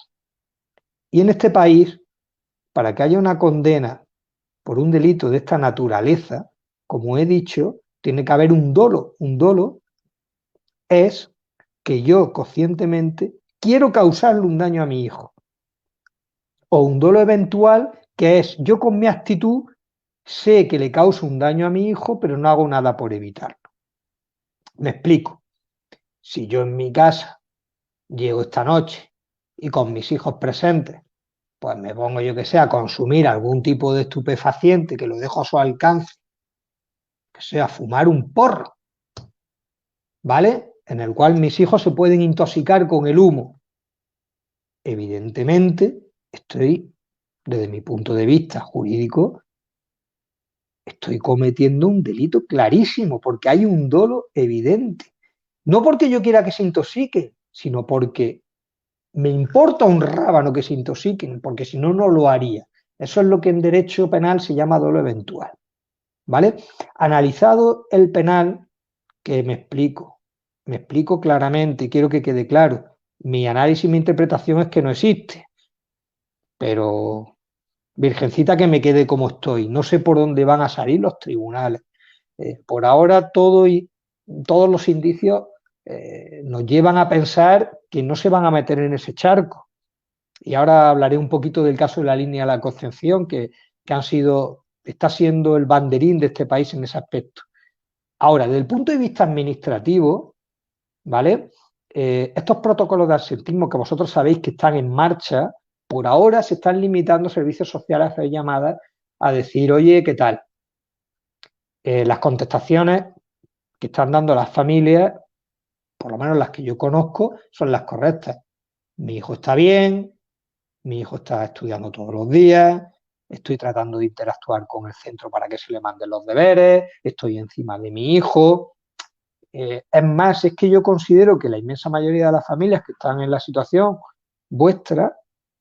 Y en este país, para que haya una condena por un delito de esta naturaleza, como he dicho, tiene que haber un dolo. Un dolo es que yo conscientemente quiero causarle un daño a mi hijo. O un dolo eventual, que es yo con mi actitud sé que le causo un daño a mi hijo, pero no hago nada por evitarlo. Me explico. Si yo en mi casa llego esta noche y con mis hijos presentes, pues me pongo yo que sé a consumir algún tipo de estupefaciente que lo dejo a su alcance, que sea fumar un porro, ¿vale? En el cual mis hijos se pueden intoxicar con el humo. Evidentemente, estoy, desde mi punto de vista jurídico, estoy cometiendo un delito clarísimo, porque hay un dolo evidente. No porque yo quiera que se intoxiquen, sino porque me importa un rábano que se intoxiquen, porque si no, no lo haría. Eso es lo que en derecho penal se llama dolo eventual. ¿Vale? Analizado el penal, que me explico claramente y quiero que quede claro. Mi análisis y mi interpretación es que no existe. Pero, virgencita, que me quede como estoy. No sé por dónde van a salir los tribunales. Por ahora, todos los indicios nos llevan a pensar que no se van a meter en ese charco. Y ahora hablaré un poquito del caso de la línea de la Concepción, que está siendo el banderín de este país en ese aspecto. Ahora, desde el punto de vista administrativo, ¿vale? Estos protocolos de absentismo que vosotros sabéis que están en marcha, por ahora se están limitando servicios sociales a hacer llamadas a decir, oye, ¿qué tal? Las contestaciones que están dando las familias, por lo menos las que yo conozco, son las correctas. Mi hijo está bien, mi hijo está estudiando todos los días, estoy tratando de interactuar con el centro para que se le manden los deberes, estoy encima de mi hijo. Es más, es que yo considero que la inmensa mayoría de las familias que están en la situación vuestra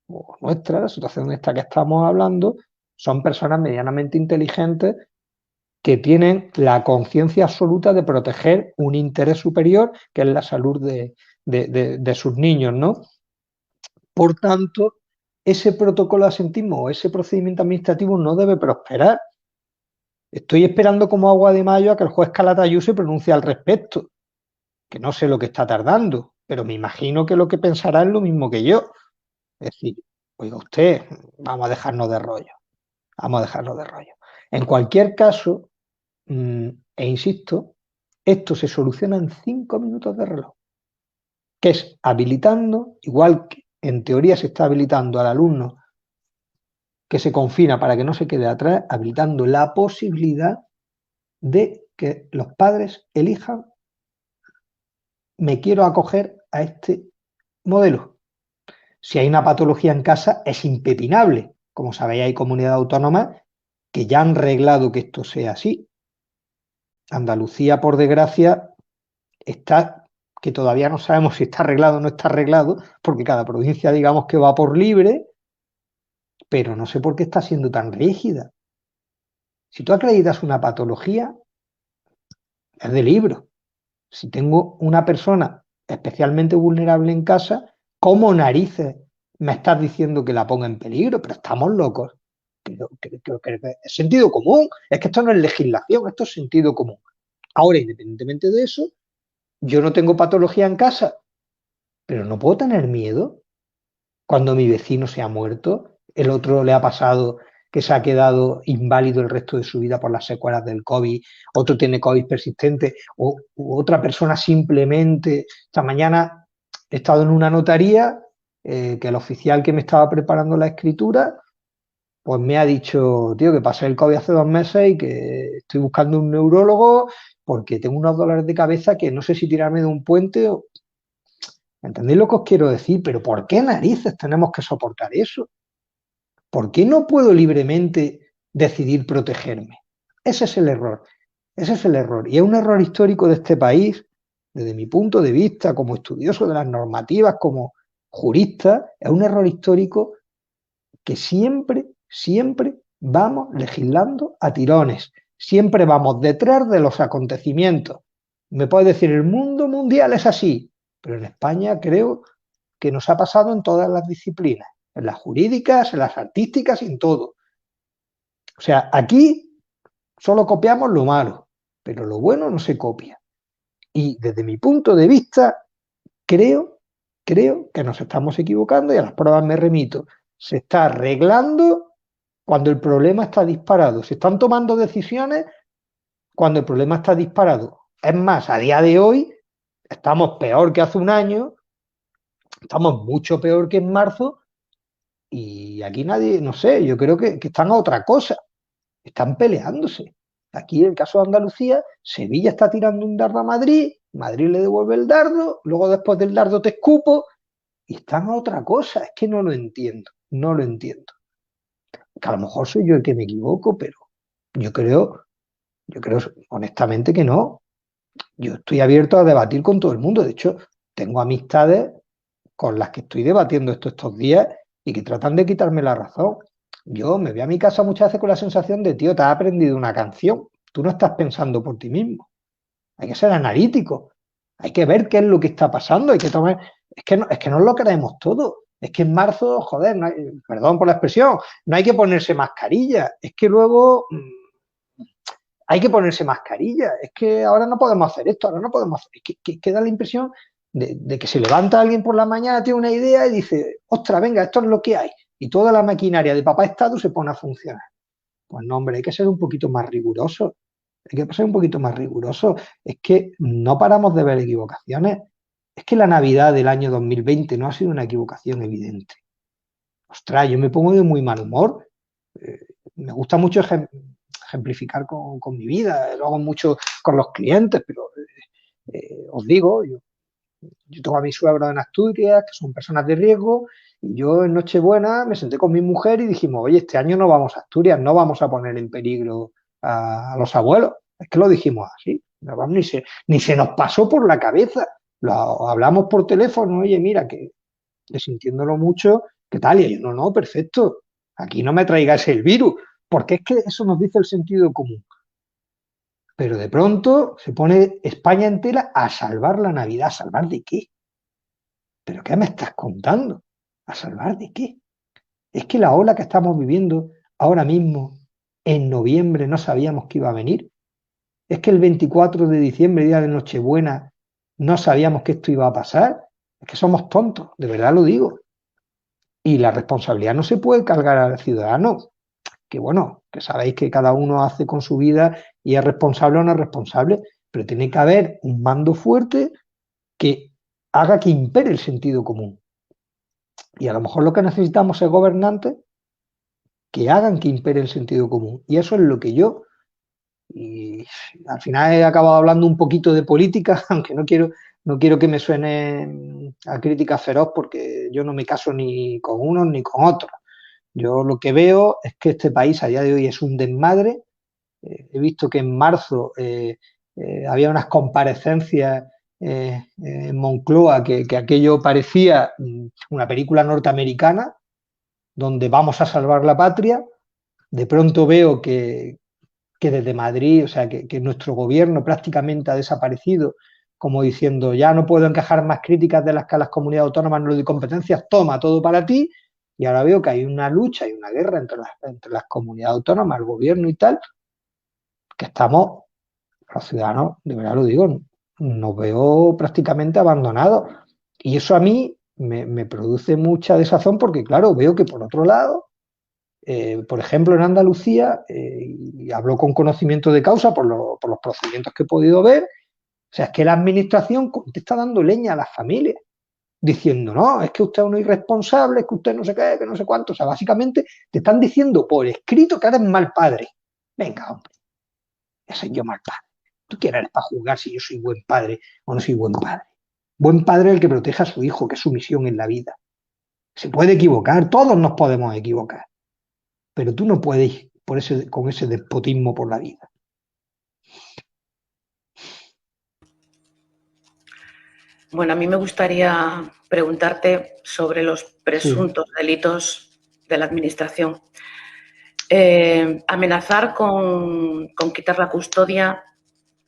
o nuestra, la situación esta que estamos hablando, son personas medianamente inteligentes que tienen la conciencia absoluta de proteger un interés superior, que es la salud de sus niños, ¿no? Por tanto, ese protocolo de absentismo o ese procedimiento administrativo no debe prosperar. Estoy esperando como agua de mayo a que el juez Calatayud se pronuncie al respecto, que no sé lo que está tardando, pero me imagino que lo que pensará es lo mismo que yo. Es decir, oiga usted, vamos a dejarnos de rollo. Vamos a dejarnos de rollo. En cualquier caso, e insisto, Esto se soluciona en 5 minutos de reloj, que es habilitando, igual que en teoría se está habilitando al alumno que se confina para que no se quede atrás, habilitando la posibilidad de que los padres elijan: me quiero acoger a este modelo. Si hay una patología en casa, es impepinable. Como sabéis, hay comunidades autónomas que ya han reglado que esto sea así. Andalucía, por desgracia, está, que todavía no sabemos si está arreglado o no está arreglado, porque cada provincia, digamos, que va por libre, pero no sé por qué está siendo tan rígida. Si tú acreditas una patología, es de libro. Si tengo una persona especialmente vulnerable en casa, ¿cómo narices me estás diciendo que la ponga en peligro? Pero estamos locos. Es sentido común. Es que esto no es legislación, esto es sentido común. Ahora, independientemente de eso, yo no tengo patología en casa, pero no puedo tener miedo cuando mi vecino se ha muerto, el otro le ha pasado que se ha quedado inválido el resto de su vida por las secuelas del COVID, otro tiene COVID persistente, o otra persona simplemente. Esta mañana he estado en una notaría que el oficial que me estaba preparando la escritura, pues me ha dicho, tío, que pasé el COVID hace 2 meses y que estoy buscando un neurólogo porque tengo unos dolores de cabeza que no sé si tirarme de un puente o... ¿Entendéis lo que os quiero decir? Pero ¿por qué narices tenemos que soportar eso? ¿Por qué no puedo libremente decidir protegerme? Ese es el error. Ese es el error. Y es un error histórico de este país, desde mi punto de vista, como estudioso de las normativas, como jurista, es un error histórico que siempre vamos legislando a tirones. Siempre vamos detrás de los acontecimientos. Me puedes decir, el mundo mundial es así, pero en España creo que nos ha pasado en todas las disciplinas, en las jurídicas, en las artísticas y en todo. O sea, aquí solo copiamos lo malo, pero lo bueno no se copia. Y desde mi punto de vista, creo que nos estamos equivocando y a las pruebas me remito. Se está arreglando cuando el problema está disparado. Se están tomando decisiones cuando el problema está disparado. Es más, a día de hoy estamos peor que hace un año, estamos mucho peor que en marzo y aquí nadie, no sé, yo creo que están a otra cosa, están peleándose. Aquí en el caso de Andalucía, Sevilla está tirando un dardo a Madrid, Madrid le devuelve el dardo, luego después del dardo te escupo y están a otra cosa. Es que no lo entiendo, no lo entiendo. Que a lo mejor soy yo el que me equivoco, pero yo creo honestamente que no. Yo estoy abierto a debatir con todo el mundo. De hecho, tengo amistades con las que estoy debatiendo estos días y que tratan de quitarme la razón. Yo me voy a mi casa muchas veces con la sensación de, tío, te has aprendido una canción. Tú no estás pensando por ti mismo. Hay que ser analítico. Hay que ver qué es lo que está pasando. Hay que tomar... Es que no lo creemos todo. Es que en marzo, joder, no hay... perdón por la expresión, no hay que ponerse mascarilla. Es que luego... hay que ponerse mascarilla, es que ahora no podemos hacer esto, ahora no podemos hacer... Es que da la impresión de que se levanta alguien por la mañana, tiene una idea y dice, ostras, venga, esto es lo que hay. Y toda la maquinaria de papá Estado se pone a funcionar. Pues no, hombre, hay que ser un poquito más riguroso. Hay que ser un poquito más riguroso. Es que no paramos de ver equivocaciones. Es que la Navidad del año 2020 no ha sido una equivocación evidente. Ostras, yo me pongo de muy mal humor. Me gusta mucho ejemplificar con mi vida, lo hago mucho con los clientes, pero os digo, yo tengo a mi suegro en Asturias, que son personas de riesgo, y yo en Nochebuena me senté con mi mujer y dijimos, oye, este año no vamos a Asturias, no vamos a poner en peligro a los abuelos. Es que lo dijimos así, ni se nos pasó por la cabeza. Lo hablamos por teléfono, oye, mira, que sintiéndolo mucho, ¿qué tal? Y yo, no, perfecto, aquí no me traigáis el virus, porque es que eso nos dice el sentido común. Pero de pronto se pone España entera a salvar la Navidad. ¿A salvar de qué? ¿Pero qué me estás contando? ¿A salvar de qué? Es que la ola que estamos viviendo ahora mismo, en noviembre, no sabíamos que iba a venir. Es que el 24 de diciembre, día de Nochebuena, no sabíamos que esto iba a pasar. Es que somos tontos, de verdad lo digo. Y la responsabilidad no se puede cargar al ciudadano. Que bueno, que sabéis que cada uno hace con su vida y es responsable o no es responsable, pero tiene que haber un mando fuerte que haga que impere el sentido común. Y a lo mejor lo que necesitamos es gobernantes que hagan que impere el sentido común. Y eso es lo que yo, y al final he acabado hablando un poquito de política, aunque no quiero que me suene a crítica feroz, porque yo no me caso ni con unos ni con otros. Yo lo que veo es que este país a día de hoy es un desmadre. He visto que en marzo había unas comparecencias en Moncloa que aquello parecía una película norteamericana donde vamos a salvar la patria. De pronto veo que desde Madrid, o sea, que nuestro gobierno prácticamente ha desaparecido, como diciendo, ya no puedo encajar más críticas de las que las comunidades autónomas no le doy competencias, toma todo para ti. Y ahora veo que hay una lucha y una guerra entre las comunidades autónomas, el gobierno y tal, que estamos, los ciudadanos, de verdad lo digo, nos veo prácticamente abandonados. Y eso a mí me produce mucha desazón porque, claro, veo que por otro lado, por ejemplo, en Andalucía, y hablo con conocimiento de causa por los procedimientos que he podido ver, o sea, es que la administración te está dando leña a las familias, diciendo, no, es que usted es un irresponsable, es que usted no sé qué, que no sé cuánto. O sea, básicamente te están diciendo por escrito que eres mal padre. Venga, hombre, ya soy yo mal padre. ¿Tú quién eres para juzgar si yo soy buen padre o no soy buen padre? Buen padre es el que protege a su hijo, que es su misión en la vida. Se puede equivocar, todos nos podemos equivocar, pero tú no puedes ir con ese despotismo por la vida. Bueno, a mí me gustaría preguntarte sobre los presuntos delitos de la administración. Amenazar con quitar la custodia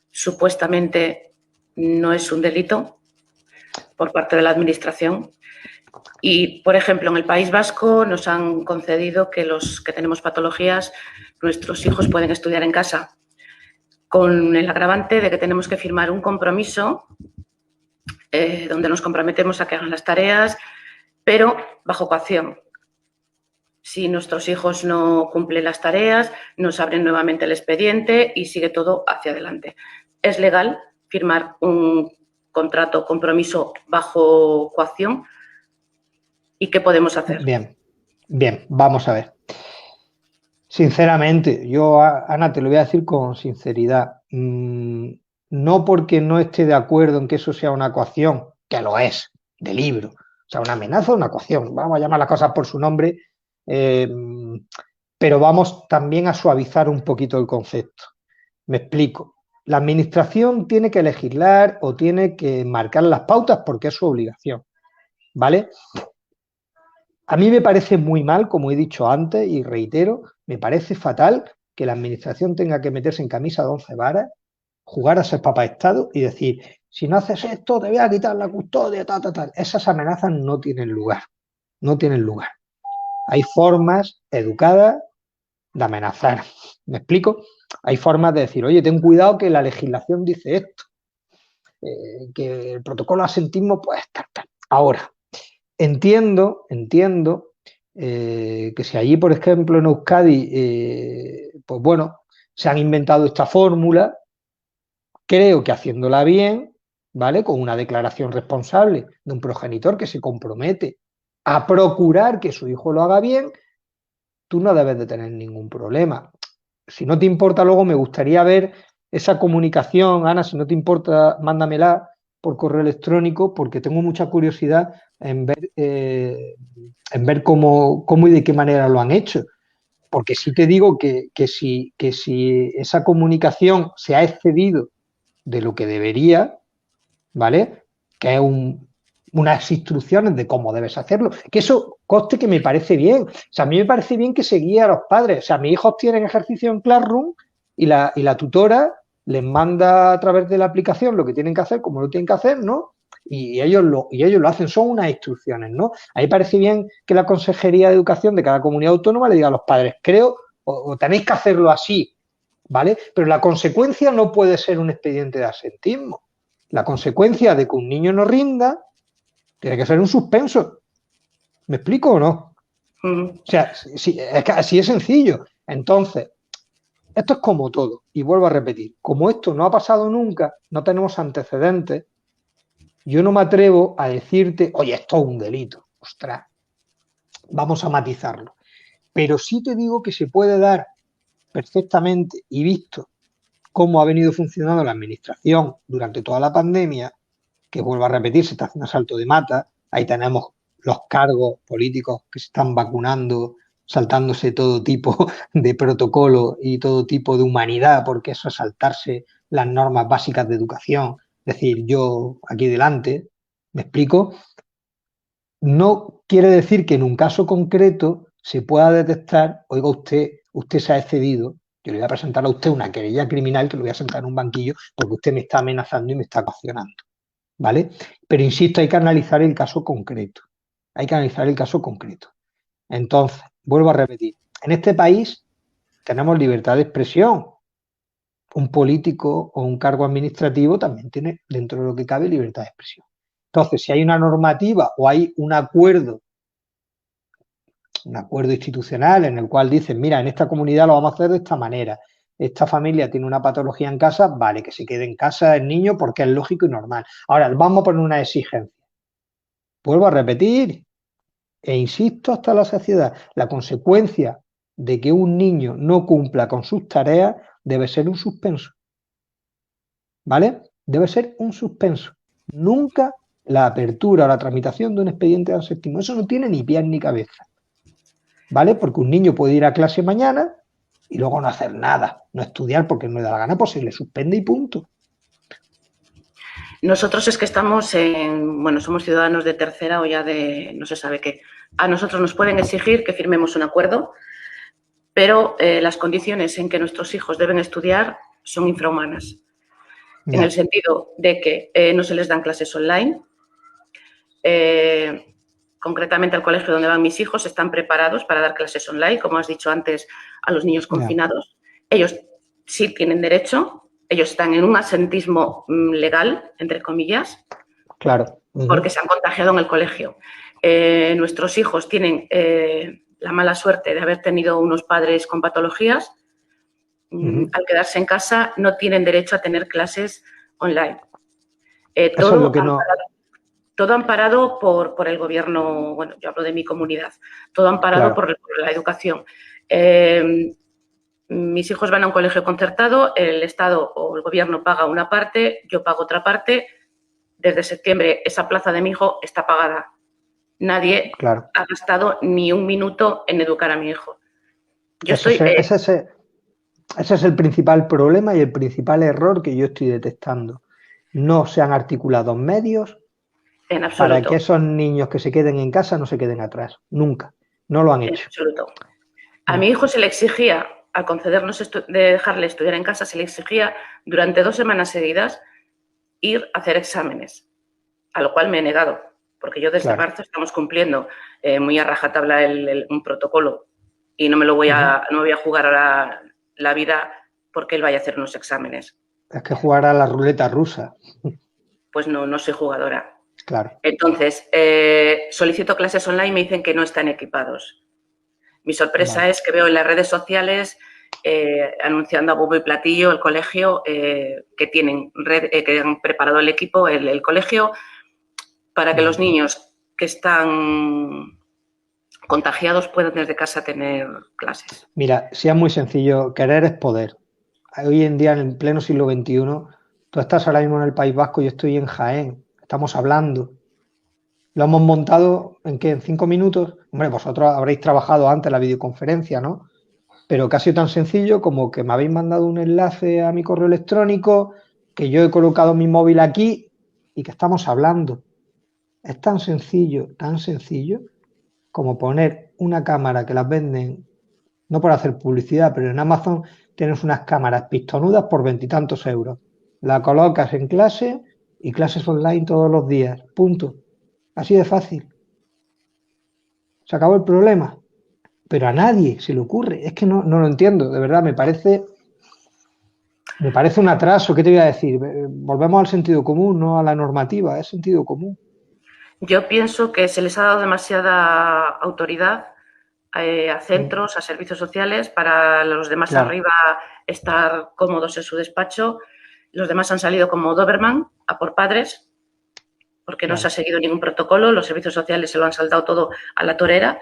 supuestamente no es un delito por parte de la administración. Y, por ejemplo, en el País Vasco nos han concedido que los que tenemos patologías, nuestros hijos pueden estudiar en casa, con el agravante de que tenemos que firmar un compromiso donde nos comprometemos a que hagan las tareas, pero bajo coacción. Si nuestros hijos no cumplen las tareas, nos abren nuevamente el expediente y sigue todo hacia adelante. ¿Es legal firmar un contrato, compromiso bajo coacción? ¿Y qué podemos hacer? Bien, vamos a ver. Sinceramente, yo, Ana, te lo voy a decir con sinceridad. No porque no esté de acuerdo en que eso sea una coacción, que lo es, de libro. O sea, una amenaza o una coacción. Vamos a llamar las cosas por su nombre, pero vamos también a suavizar un poquito el concepto. Me explico. La administración tiene que legislar o tiene que marcar las pautas porque es su obligación, ¿vale? A mí me parece muy mal, como he dicho antes y reitero, me parece fatal que la administración tenga que meterse en camisa de 11 varas, jugar a ser papá Estado y decir, si no haces esto te voy a quitar la custodia, tal. Esas amenazas no tienen lugar, no tienen lugar. Hay formas educadas de amenazar. ¿Me explico? Hay formas de decir, oye, ten cuidado que la legislación dice esto, que el protocolo de asentismo puede estar tal. Ahora, entiendo que si allí, por ejemplo, en Euskadi, pues bueno, se han inventado esta fórmula, creo que haciéndola bien, ¿vale? Con una declaración responsable de un progenitor que se compromete a procurar que su hijo lo haga bien, tú no debes de tener ningún problema. Si no te importa, luego me gustaría ver esa comunicación, Ana, si no te importa, mándamela por correo electrónico, porque tengo mucha curiosidad en ver cómo y de qué manera lo han hecho. Porque sí te digo que si esa comunicación se ha excedido de lo que debería, ¿vale? Que es unas instrucciones de cómo debes hacerlo. Que eso conste que me parece bien. O sea, a mí me parece bien que se guíe a los padres. O sea, mis hijos tienen ejercicio en Classroom y la tutora les manda a través de la aplicación lo que tienen que hacer, como lo tienen que hacer, ¿no? Y ellos lo hacen, son unas instrucciones, ¿no? A mí parece bien que la Consejería de Educación de cada comunidad autónoma le diga a los padres, creo, o tenéis que hacerlo así, ¿vale? Pero la consecuencia no puede ser un expediente de asentismo. La consecuencia de que un niño no rinda tiene que ser un suspenso. ¿Me explico o no? O sea, es que así es sencillo. Entonces, esto es como todo, y vuelvo a repetir, como esto no ha pasado nunca, no tenemos antecedentes, yo no me atrevo a decirte, oye, esto es un delito, ostras, vamos a matizarlo. Pero sí te digo que se puede dar perfectamente, y visto cómo ha venido funcionando la administración durante toda la pandemia, que vuelvo a repetir, se está haciendo salto de mata, ahí tenemos los cargos políticos que se están vacunando, saltándose todo tipo de protocolo y todo tipo de humanidad, porque eso es saltarse las normas básicas de educación. Es decir, yo aquí delante, ¿me explico? No quiere decir que en un caso concreto se pueda detectar, oiga usted se ha excedido, yo le voy a presentar a usted una querella criminal que lo voy a sentar en un banquillo porque usted me está amenazando y me está coaccionando, ¿vale? Pero insisto, hay que analizar el caso concreto. Hay que analizar el caso concreto. Entonces, vuelvo a repetir, en este país tenemos libertad de expresión. Un político o un cargo administrativo también tiene, dentro de lo que cabe, libertad de expresión. Entonces, si hay una normativa o hay un acuerdo institucional en el cual dicen, mira, en esta comunidad lo vamos a hacer de esta manera, esta familia tiene una patología en casa, vale, que se quede en casa el niño porque es lógico y normal. Ahora, vamos a poner una exigencia. Vuelvo a repetir, e insisto hasta la saciedad, la consecuencia de que un niño no cumpla con sus tareas debe ser un suspenso. ¿Vale? Debe ser un suspenso. Nunca la apertura o la tramitación de un expediente de séptimo. Eso no tiene ni pies ni cabeza. ¿Vale? Porque un niño puede ir a clase mañana y luego no hacer nada, no estudiar porque no le da la gana, pues se le suspende y punto. Nosotros es que estamos somos ciudadanos de tercera o ya de no se sabe qué. A nosotros nos pueden exigir que firmemos un acuerdo, pero las condiciones en que nuestros hijos deben estudiar son infrahumanas. En el sentido de que no se les dan clases online. Concretamente al colegio donde van mis hijos están preparados para dar clases online, como has dicho antes, a los niños confinados. Ellos sí tienen derecho. Ellos están en un asentismo legal, entre comillas, claro, porque se han contagiado en el colegio. Nuestros hijos tienen la mala suerte de haber tenido unos padres con patologías. Al quedarse en casa no tienen derecho a tener clases online. Todo amparado por el gobierno, bueno, yo hablo de mi comunidad, todo amparado por la educación. Mis hijos van a un colegio concertado, el Estado o el gobierno paga una parte, yo pago otra parte. Desde septiembre esa plaza de mi hijo está pagada. Nadie ha gastado ni un minuto en educar a mi hijo. Ese es el principal problema y el principal error que yo estoy detectando. No se han articulado medios para que esos niños que se queden en casa no se queden atrás. Nunca. No lo han hecho. En absoluto. A mi hijo se le exigía, al concedernos de dejarle estudiar en casa, se le exigía durante 2 semanas seguidas ir a hacer exámenes, a lo cual me he negado, porque yo desde marzo estamos cumpliendo muy a rajatabla un protocolo y no me voy a jugar ahora la vida porque él vaya a hacer unos exámenes. Es que jugar a la ruleta rusa. Pues no soy jugadora. Claro. Entonces, solicito clases online y me dicen que no están equipados. Mi sorpresa es que veo en las redes sociales anunciando a bombo y platillo el colegio que han preparado el equipo, el colegio, para que los niños que están contagiados puedan desde casa tener clases. Mira, si es muy sencillo, querer es poder. Hoy en día, en pleno siglo XXI, tú estás ahora mismo en el País Vasco y yo estoy en Jaén. Estamos hablando. Lo hemos montado, ¿en qué? ¿En 5 minutos? Hombre, vosotros habréis trabajado antes la videoconferencia, ¿no? Pero casi tan sencillo como que me habéis mandado un enlace a mi correo electrónico, que yo he colocado mi móvil aquí y que estamos hablando. Es tan sencillo como poner una cámara que las venden, no por hacer publicidad, pero en Amazon tienes unas cámaras pistonudas por 20 y tantos euros. La colocas en clase y clases online todos los días. Punto. Así de fácil. Se acabó el problema. Pero a nadie se le ocurre. Es que no lo entiendo. De verdad, me parece un atraso. ¿Qué te voy a decir? Volvemos al sentido común, no a la normativa. Es sentido común. Yo pienso que se les ha dado demasiada autoridad a centros, a servicios sociales, para los demás arriba estar cómodos en su despacho. Los demás han salido como Doberman a por padres, porque no se ha seguido ningún protocolo. Los servicios sociales se lo han saltado todo a la torera.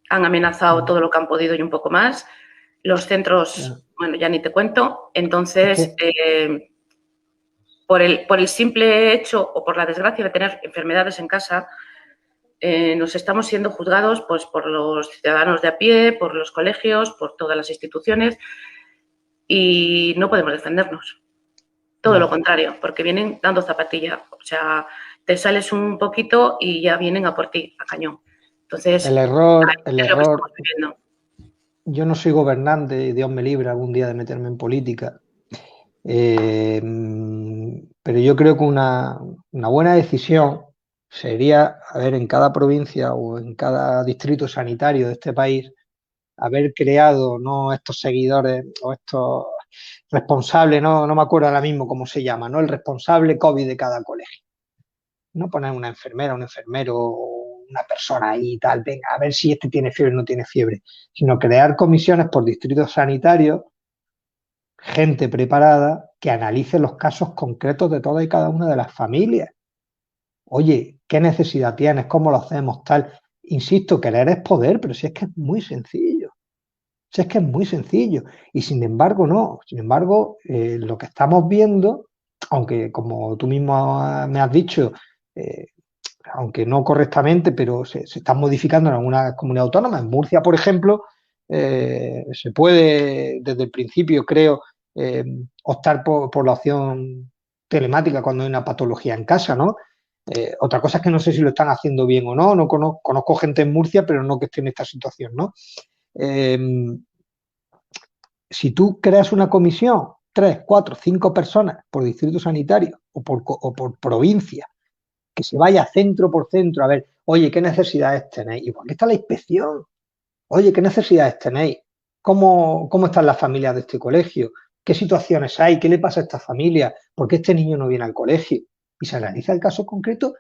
Han amenazado todo lo que han podido y un poco más. Los centros, bueno, ya ni te cuento. Entonces, por el simple hecho o por la desgracia de tener enfermedades en casa, nos estamos siendo juzgados pues, por los ciudadanos de a pie, por los colegios, por todas las instituciones, y no podemos defendernos. Todo lo contrario, porque vienen dando zapatilla. O sea, te sales un poquito y ya vienen a por ti, a cañón. Entonces, el error, yo no soy gobernante y Dios me libre algún día de meterme en política, pero yo creo que una buena decisión sería, a ver, en cada provincia o en cada distrito sanitario de este país, haber creado, no estos seguidores o estos responsables, no me acuerdo ahora mismo cómo se llama, ¿no? El responsable COVID de cada colegio. No poner una enfermera, un enfermero, una persona ahí y tal, venga, a ver si este tiene fiebre o no tiene fiebre, sino crear comisiones por distritos sanitarios, gente preparada que analice los casos concretos de todas y cada una de las familias. Oye, ¿qué necesidad tienes? ¿Cómo lo hacemos? Tal. Insisto, querer es poder, pero si es que es muy sencillo. Si es que es muy sencillo. Y sin embargo, no. Sin embargo, lo que estamos viendo, aunque como tú mismo me has dicho, aunque no correctamente, pero se están modificando en algunas comunidades autónomas. En Murcia, por ejemplo, se puede, desde el principio, creo, optar por la opción telemática cuando hay una patología en casa, ¿no? Otra cosa es que no sé si lo están haciendo bien o no. No conozco gente en Murcia, pero no que esté en esta situación, ¿no? Si tú creas una comisión, 3, 4, 5 personas por distrito sanitario o por provincia, que se vaya centro por centro a ver, oye, ¿qué necesidades tenéis? Igual que está la inspección. Oye, ¿qué necesidades tenéis? ¿Cómo están las familias de este colegio? ¿Qué situaciones hay? ¿Qué le pasa a esta familia? ¿Por qué este niño no viene al colegio? Y se analiza el caso concreto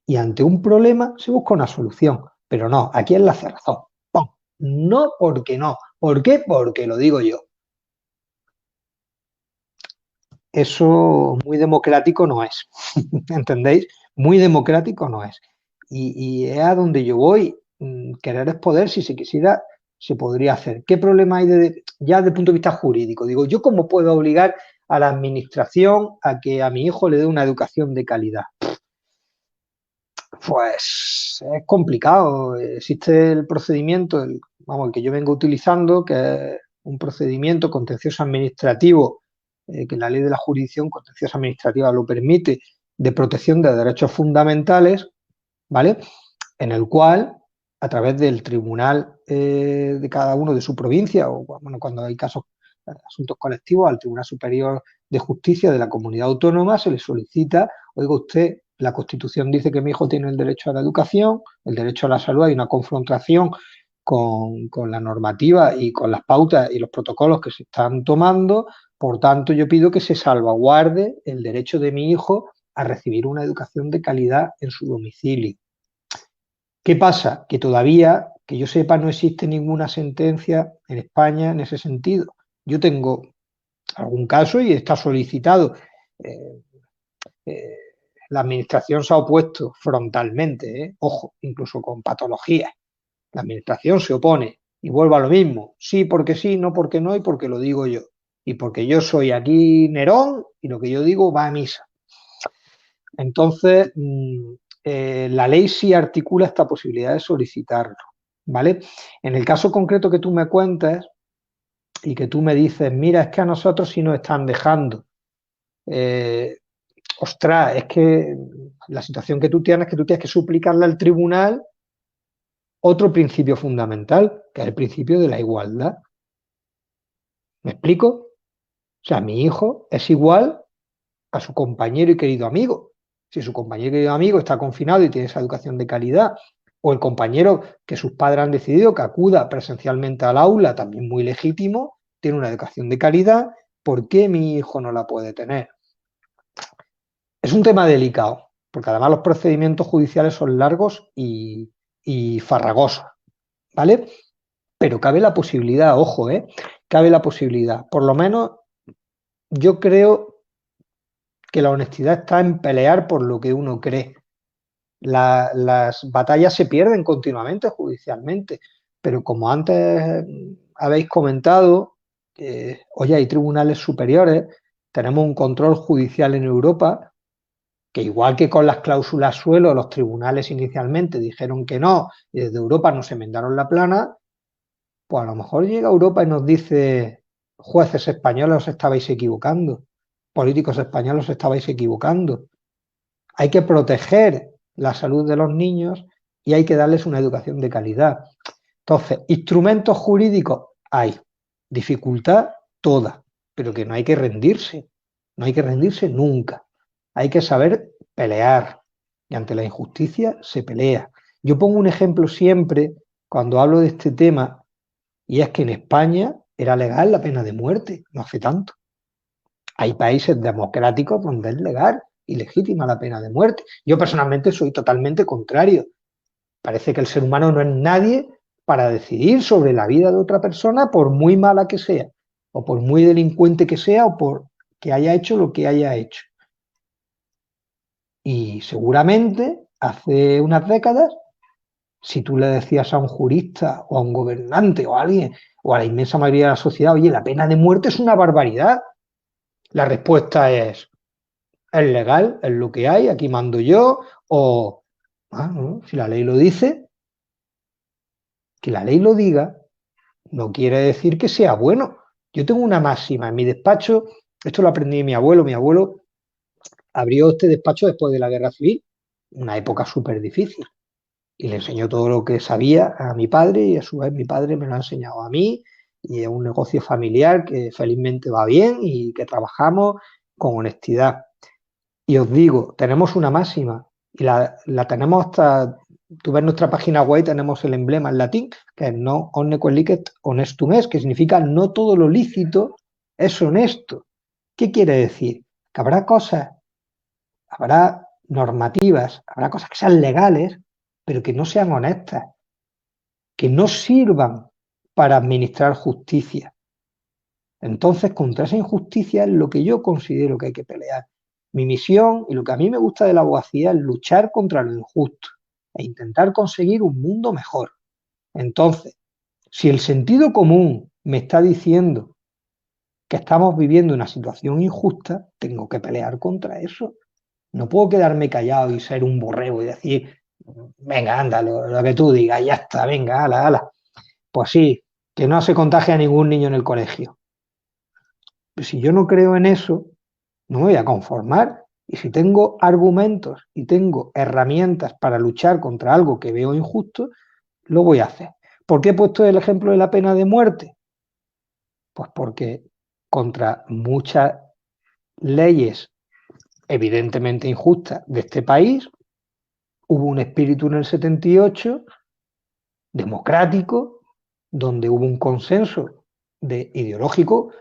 y ante un problema se busca una solución. Pero no, aquí es la cerrazón. ¡Pum! No porque no. ¿Por qué? Porque lo digo yo. Eso muy democrático no es. ¿Entendéis? Muy democrático no es. Y es a donde yo voy. Querer es poder, si se quisiera, se podría hacer. ¿Qué problema hay ya desde el punto de vista jurídico? Digo, ¿yo cómo puedo obligar a la administración a que a mi hijo le dé una educación de calidad? Pues es complicado. Existe el procedimiento, el que yo vengo utilizando, que es un procedimiento contencioso administrativo, que la ley de la jurisdicción contenciosa administrativa lo permite, de protección de derechos fundamentales, ¿vale? En el cual, a través del tribunal de cada uno de su provincia, o bueno, cuando hay casos, asuntos colectivos, al Tribunal Superior de Justicia de la Comunidad Autónoma, se le solicita, oiga usted, la Constitución dice que mi hijo tiene el derecho a la educación, el derecho a la salud, hay una confrontación con la normativa y con las pautas y los protocolos que se están tomando, por tanto yo pido que se salvaguarde el derecho de mi hijo a recibir una educación de calidad en su domicilio. ¿Qué pasa? Que todavía, que yo sepa, no existe ninguna sentencia en España en ese sentido. Yo tengo algún caso y está solicitado. La administración se ha opuesto frontalmente, ojo, incluso con patologías. La administración se opone y vuelvo a lo mismo. Sí porque sí, no porque no y porque lo digo yo. Y porque yo soy aquí Nerón y lo que yo digo va a misa. Entonces, la ley sí articula esta posibilidad de solicitarlo, ¿vale? En el caso concreto que tú me cuentas y que tú me dices, mira, es que a nosotros sí nos están dejando. Ostras, es que la situación que tú tienes que suplicarle al tribunal otro principio fundamental, que es el principio de la igualdad. ¿Me explico? O sea, mi hijo es igual a su compañero y querido amigo. Si su compañero y querido amigo está confinado y tiene esa educación de calidad, o el compañero que sus padres han decidido que acuda presencialmente al aula, también muy legítimo, tiene una educación de calidad, ¿por qué mi hijo no la puede tener? Es un tema delicado, porque además los procedimientos judiciales son largos y farragosos, ¿vale? Pero cabe la posibilidad, ojo, cabe la posibilidad. Por lo menos yo creo que la honestidad está en pelear por lo que uno cree. Las batallas se pierden continuamente judicialmente, pero como antes habéis comentado, hoy hay tribunales superiores, tenemos un control judicial en Europa, que igual que con las cláusulas suelo, los tribunales inicialmente dijeron que no, y desde Europa nos enmendaron la plana, pues a lo mejor llega Europa y nos dice, jueces españoles os estabais equivocando, políticos españoles os estabais equivocando. Hay que proteger la salud de los niños y hay que darles una educación de calidad. Entonces, instrumentos jurídicos hay, dificultad toda, pero que no hay que rendirse, no hay que rendirse nunca. Hay que saber pelear y ante la injusticia se pelea. Yo pongo un ejemplo siempre cuando hablo de este tema y es que en España era legal la pena de muerte, no hace tanto. Hay países democráticos donde es legal y legítima la pena de muerte. Yo personalmente soy totalmente contrario. Parece que el ser humano no es nadie para decidir sobre la vida de otra persona por muy mala que sea, o por muy delincuente que sea, o por que haya hecho lo que haya hecho. Y seguramente hace unas décadas, si tú le decías a un jurista o a un gobernante o a alguien o a la inmensa mayoría de la sociedad, oye, la pena de muerte es una barbaridad, la respuesta es legal, es lo que hay, aquí mando yo, o no, si la ley lo dice, que la ley lo diga, no quiere decir que sea bueno. Yo tengo una máxima en mi despacho, esto lo aprendí de mi abuelo abrió este despacho después de la Guerra Civil, una época súper difícil, y le enseñó todo lo que sabía a mi padre y a su vez mi padre me lo ha enseñado a mí, y es un negocio familiar que felizmente va bien y que trabajamos con honestidad. Y os digo, tenemos una máxima y la tenemos hasta, tú ves nuestra página web, tenemos el emblema en latín, que es no omne quod licet honestum est, que significa no todo lo lícito es honesto. ¿Qué quiere decir? Que habrá cosas, habrá normativas, habrá cosas que sean legales, pero que no sean honestas, que no sirvan para administrar justicia. Entonces, contra esa injusticia es lo que yo considero que hay que pelear. Mi misión y lo que a mí me gusta de la abogacía es luchar contra lo injusto e intentar conseguir un mundo mejor. Entonces, si el sentido común me está diciendo que estamos viviendo una situación injusta, tengo que pelear contra eso. No puedo quedarme callado y ser un borrego y decir, venga, anda, lo que tú digas, ya está, venga, ala. Pues sí, que no se contagie a ningún niño en el colegio. Pero si yo no creo en eso, no me voy a conformar. Y si tengo argumentos y tengo herramientas para luchar contra algo que veo injusto, lo voy a hacer. ¿Por qué he puesto el ejemplo de la pena de muerte? Pues porque contra muchas leyes evidentemente injustas de este país, hubo un espíritu en el 78 democrático, donde hubo un consenso ideológico,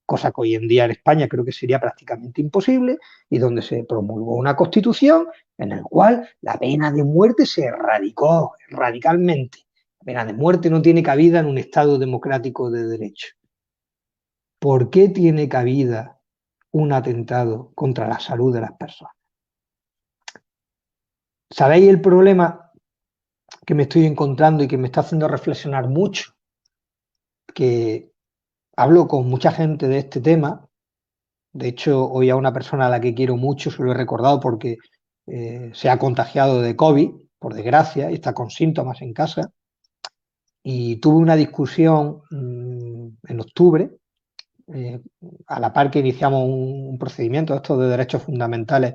cosa que hoy en día en España creo que sería prácticamente imposible, y donde se promulgó una constitución en la cual la pena de muerte se erradicó radicalmente. La pena de muerte no tiene cabida en un Estado democrático de derecho. ¿Por qué tiene cabida un atentado contra la salud de las personas? ¿Sabéis el problema que me estoy encontrando y que me está haciendo reflexionar mucho? Que hablo con mucha gente de este tema. De hecho, hoy a una persona a la que quiero mucho se lo he recordado porque se ha contagiado de COVID, por desgracia, y está con síntomas en casa. Y tuve una discusión en octubre, a la par que iniciamos un procedimiento de estos de derechos fundamentales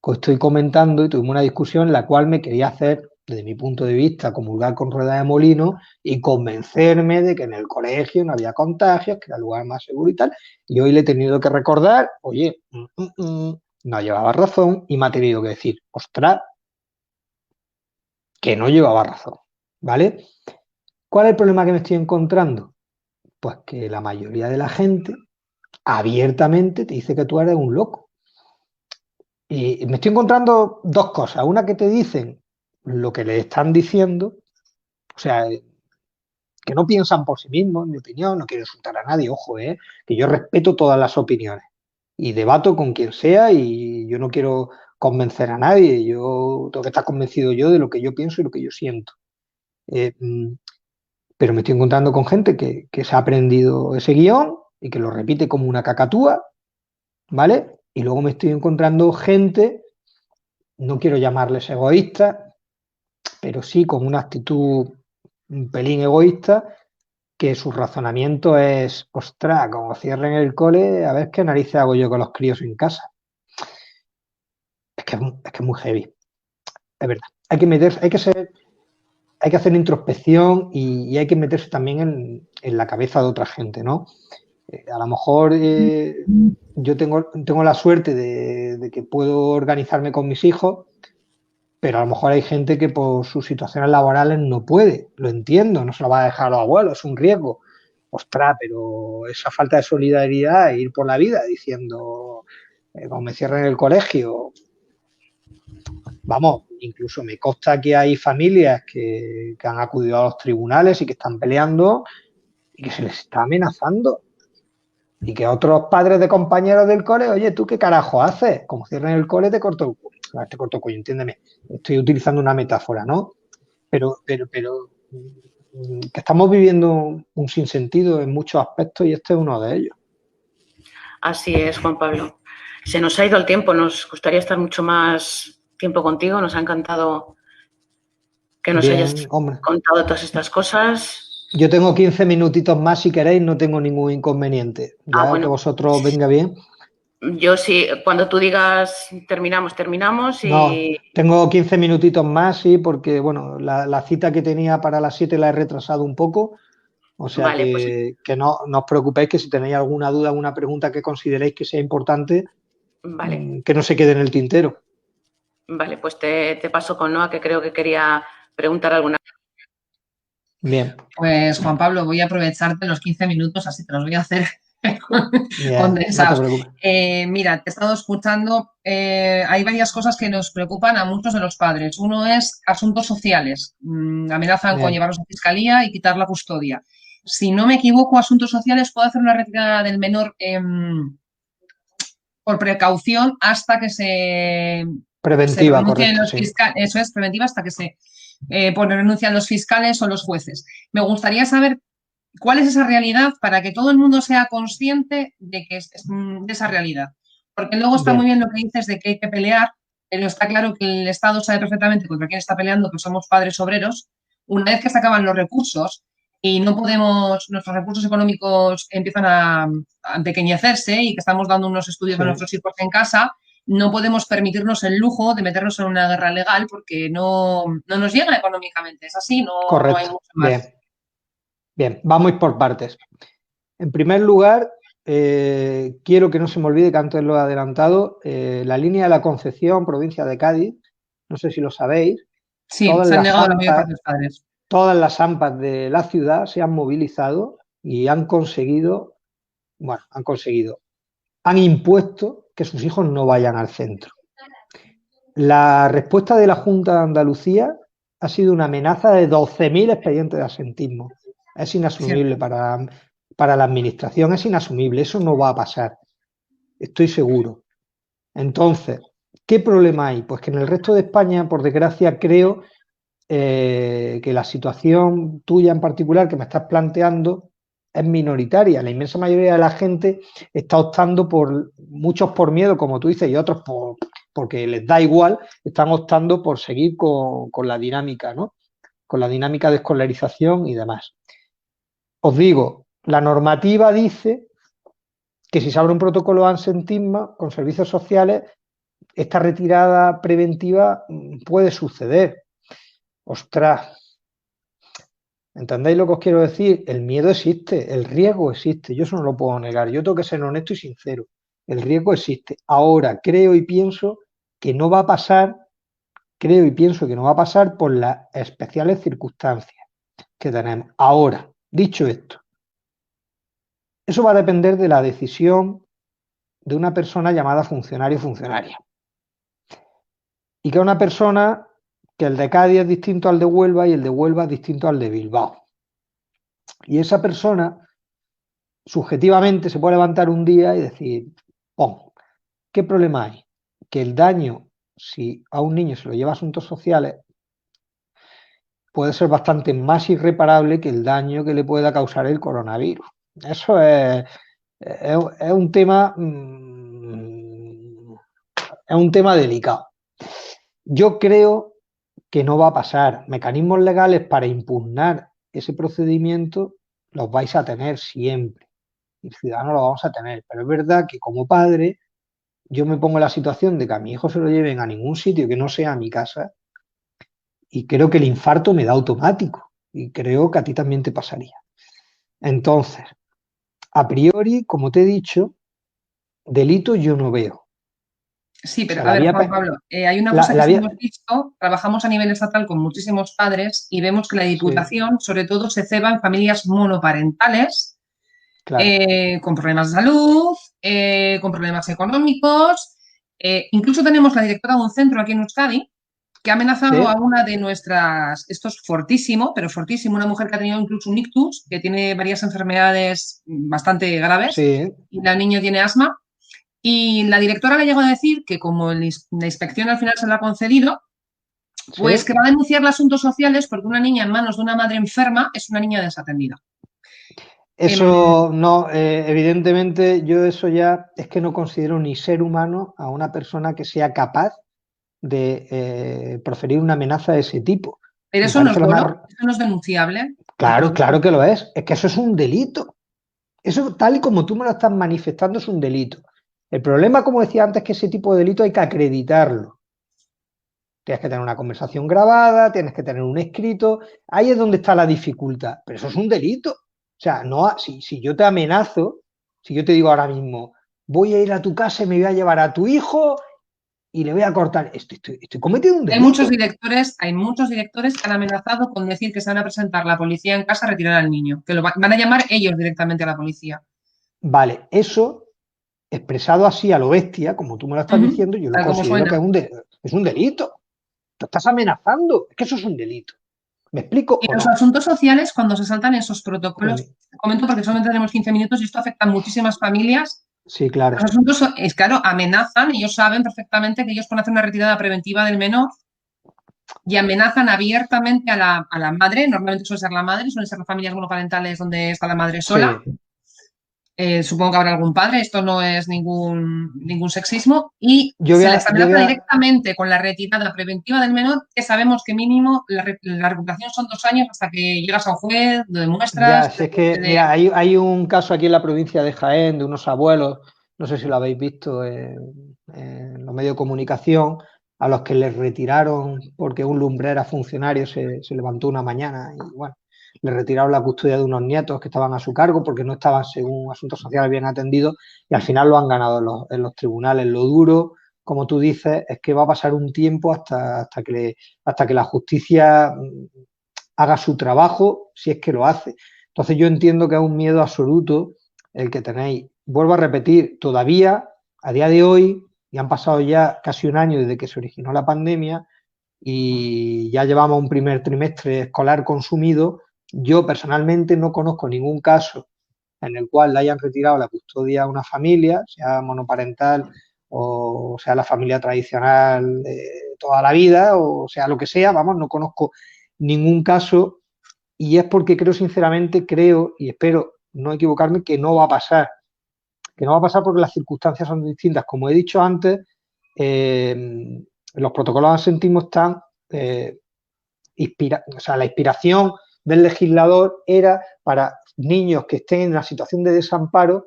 que os estoy comentando, y tuvimos una discusión en la cual me quería hacer, desde mi punto de vista, comulgar con rueda de molino y convencerme de que en el colegio no había contagios, que era el lugar más seguro y tal. Y hoy le he tenido que recordar, oye, no llevaba razón, y me ha tenido que decir, ostras, que no llevaba razón, ¿vale? ¿Cuál es el problema que me estoy encontrando? Pues que la mayoría de la gente abiertamente te dice que tú eres un loco. Y me estoy encontrando dos cosas. Una, que te dicen lo que le están diciendo, o sea, que no piensan por sí mismos, en mi opinión, no quiero insultar a nadie, ojo, que yo respeto todas las opiniones y debato con quien sea y yo no quiero convencer a nadie, yo tengo que estar convencido yo de lo que yo pienso y lo que yo siento. Pero me estoy encontrando con gente que se ha aprendido ese guión y que lo repite como una cacatúa, ¿vale? Y luego me estoy encontrando gente, no quiero llamarles egoístas, pero sí con una actitud un pelín egoísta, que su razonamiento es, ostras, como cierren el cole, a ver qué narices hago yo con los críos en casa. Es que es muy heavy, es verdad. Hay que meterse, hay que hacer introspección y hay que meterse también en la cabeza de otra gente, ¿no? A lo mejor yo tengo la suerte de que puedo organizarme con mis hijos, pero a lo mejor hay gente que por sus situaciones laborales no puede, lo entiendo, no se lo va a dejar a los abuelos, es un riesgo. Ostras, pero esa falta de solidaridad e ir por la vida diciendo, como me cierren el colegio, vamos, incluso me consta que hay familias que han acudido a los tribunales y que están peleando y que se les está amenazando. Y que otros padres de compañeros del cole, oye, ¿tú qué carajo haces? Como cierren el cole, te corto el cuello. Te corto el cuello, entiéndeme. Estoy utilizando una metáfora, ¿no? Pero que estamos viviendo un sinsentido en muchos aspectos y este es uno de ellos. Así es, Juan Pablo. Se nos ha ido el tiempo, nos gustaría estar mucho más tiempo contigo, nos ha encantado que nos hayas contado todas estas cosas. Yo tengo 15 minutitos más si queréis, no tengo ningún inconveniente. Ya bueno, que vosotros venga bien. Yo sí, cuando tú digas terminamos y... No, tengo 15 minutitos más, sí, porque bueno, la cita que tenía para las 7 la he retrasado un poco. O sea vale, que no os preocupéis, que si tenéis alguna duda, alguna pregunta que consideréis que sea importante, vale, que no se quede en el tintero. Vale, pues te paso con Noa, que creo que quería preguntar alguna. Bien. Pues Juan Pablo, voy a aprovecharte los 15 minutos, así te los voy a hacer condensados. No mira, te he estado escuchando, hay varias cosas que nos preocupan a muchos de los padres. Uno es asuntos sociales, amenazan con llevarlos a fiscalía y quitar la custodia. Si no me equivoco, asuntos sociales, puedo hacer una retirada del menor por precaución hasta que se... Preventiva, correcto. Eso es, preventiva hasta que se... renuncian los fiscales o los jueces. Me gustaría saber cuál es esa realidad para que todo el mundo sea consciente de esa realidad. Porque luego está muy bien lo que dices de que hay que pelear, pero está claro que el Estado sabe perfectamente contra quién está peleando, que somos padres obreros. Una vez que se acaban los recursos y no podemos, nuestros recursos económicos empiezan a empequeñecerse y que estamos dando unos estudios a nuestros hijos en casa, no podemos permitirnos el lujo de meternos en una guerra legal porque no nos llega económicamente. Es así, no hay mucho más. Bien, vamos por partes. En primer lugar, quiero que no se me olvide, que antes lo he adelantado, la línea de la Concepción, provincia de Cádiz, no sé si lo sabéis. Sí, se han negado la mayor parte de los padres. Todas las AMPAs de la ciudad se han movilizado y han impuesto que sus hijos no vayan al centro. La respuesta de la Junta de Andalucía ha sido una amenaza de 12.000 expedientes de absentismo. Es inasumible para la administración, es inasumible, eso no va a pasar, estoy seguro. Entonces, ¿qué problema hay? Pues que en el resto de España, por desgracia, creo que la situación tuya en particular que me estás planteando es minoritaria. La inmensa mayoría de la gente está optando muchos por miedo, como tú dices, y otros porque les da igual, están optando por seguir con la dinámica, ¿no? Con la dinámica de escolarización y demás. Os digo, la normativa dice que si se abre un protocolo de absentismo con servicios sociales, esta retirada preventiva puede suceder. Ostras, ¿entendéis lo que os quiero decir? El miedo existe, el riesgo existe, yo eso no lo puedo negar, yo tengo que ser honesto y sincero, el riesgo existe. Ahora, creo y pienso que no va a pasar por las especiales circunstancias que tenemos. Ahora, dicho esto, eso va a depender de la decisión de una persona llamada funcionario o funcionaria. Y que una persona, que el de Cádiz es distinto al de Huelva y el de Huelva es distinto al de Bilbao. Y esa persona subjetivamente se puede levantar un día y decir, ¿qué problema hay? Que el daño, si a un niño se lo lleva a asuntos sociales, puede ser bastante más irreparable que el daño que le pueda causar el coronavirus. Eso es un tema, es un tema delicado. Yo creo que no va a pasar. Mecanismos legales para impugnar ese procedimiento los vais a tener siempre. Y ciudadanos lo vamos a tener. Pero es verdad que como padre, yo me pongo en la situación de que a mi hijo se lo lleven a ningún sitio que no sea a mi casa y creo que el infarto me da automático y creo que a ti también te pasaría. Entonces, a priori, como te he dicho, delito yo no veo. Sí, pero a ver, Juan Pablo, hay una cosa que hemos visto, trabajamos a nivel estatal con muchísimos padres y vemos que la Diputación, sobre todo, se ceba en familias monoparentales, con problemas de salud, con problemas económicos. Incluso tenemos la directora de un centro aquí en Euskadi que ha amenazado a una de nuestras, esto es fortísimo, pero fortísimo, una mujer que ha tenido incluso un ictus, que tiene varias enfermedades bastante graves, y la niña tiene asma. Y la directora le llegó a decir que como la inspección al final se lo ha concedido, pues que va a denunciar los asuntos sociales porque una niña en manos de una madre enferma es una niña desatendida. Eso no, evidentemente yo eso ya es que no considero ni ser humano a una persona que sea capaz de proferir una amenaza de ese tipo. Pero eso no es dolo, eso no es denunciable. Claro, claro que lo es que eso es un delito. Eso, tal y como tú me lo estás manifestando, es un delito. El problema, como decía antes, es que ese tipo de delito hay que acreditarlo. Tienes que tener una conversación grabada, tienes que tener un escrito. Ahí es donde está la dificultad. Pero eso es un delito. O sea, no, si yo te amenazo, si yo te digo ahora mismo, voy a ir a tu casa y me voy a llevar a tu hijo y le voy a cortar, estoy cometiendo un delito. Hay muchos directores que han amenazado con decir que se van a presentar la policía en casa a retirar al niño, que lo van a llamar ellos directamente a la policía. Vale, eso expresado así a lo bestia, como tú me lo estás diciendo, yo lo considero que es un delito. Te estás amenazando, es que eso es un delito. ¿Me explico? Y los asuntos sociales, cuando se saltan esos protocolos, comento porque solamente tenemos 15 minutos y esto afecta a muchísimas familias. Sí, claro. Los asuntos, claro, amenazan, ellos saben perfectamente que ellos pueden hacer una retirada preventiva del menor y amenazan abiertamente a la madre, normalmente suele ser la madre, suelen ser las familias monoparentales donde está la madre sola. Sí. Supongo que habrá algún padre, esto no es ningún sexismo, y se les amenaza directamente con la retirada preventiva del menor, que sabemos que mínimo la recuperación son 2 años hasta que llegas a un juez, lo demuestras. Ya, si es que, mira, hay un caso aquí en la provincia de Jaén de unos abuelos, no sé si lo habéis visto en los medios de comunicación, a los que les retiraron porque un lumbrera funcionario se levantó una mañana y bueno, le retiraron la custodia de unos nietos que estaban a su cargo porque no estaban, según asuntos sociales, bien atendidos y al final lo han ganado en los tribunales. Lo duro, como tú dices, es que va a pasar un tiempo hasta que la justicia haga su trabajo, si es que lo hace. Entonces yo entiendo que es un miedo absoluto el que tenéis. Vuelvo a repetir, todavía, a día de hoy, y han pasado ya casi un año desde que se originó la pandemia y ya llevamos un primer trimestre escolar consumido, yo personalmente no conozco ningún caso en el cual le hayan retirado la custodia a una familia, sea monoparental o sea la familia tradicional de toda la vida o sea lo que sea, vamos, no conozco ningún caso y es porque creo y espero no equivocarme que no va a pasar. Que no va a pasar porque las circunstancias son distintas. Como he dicho antes, los protocolos de absentismo están la inspiración del legislador era para niños que estén en una situación de desamparo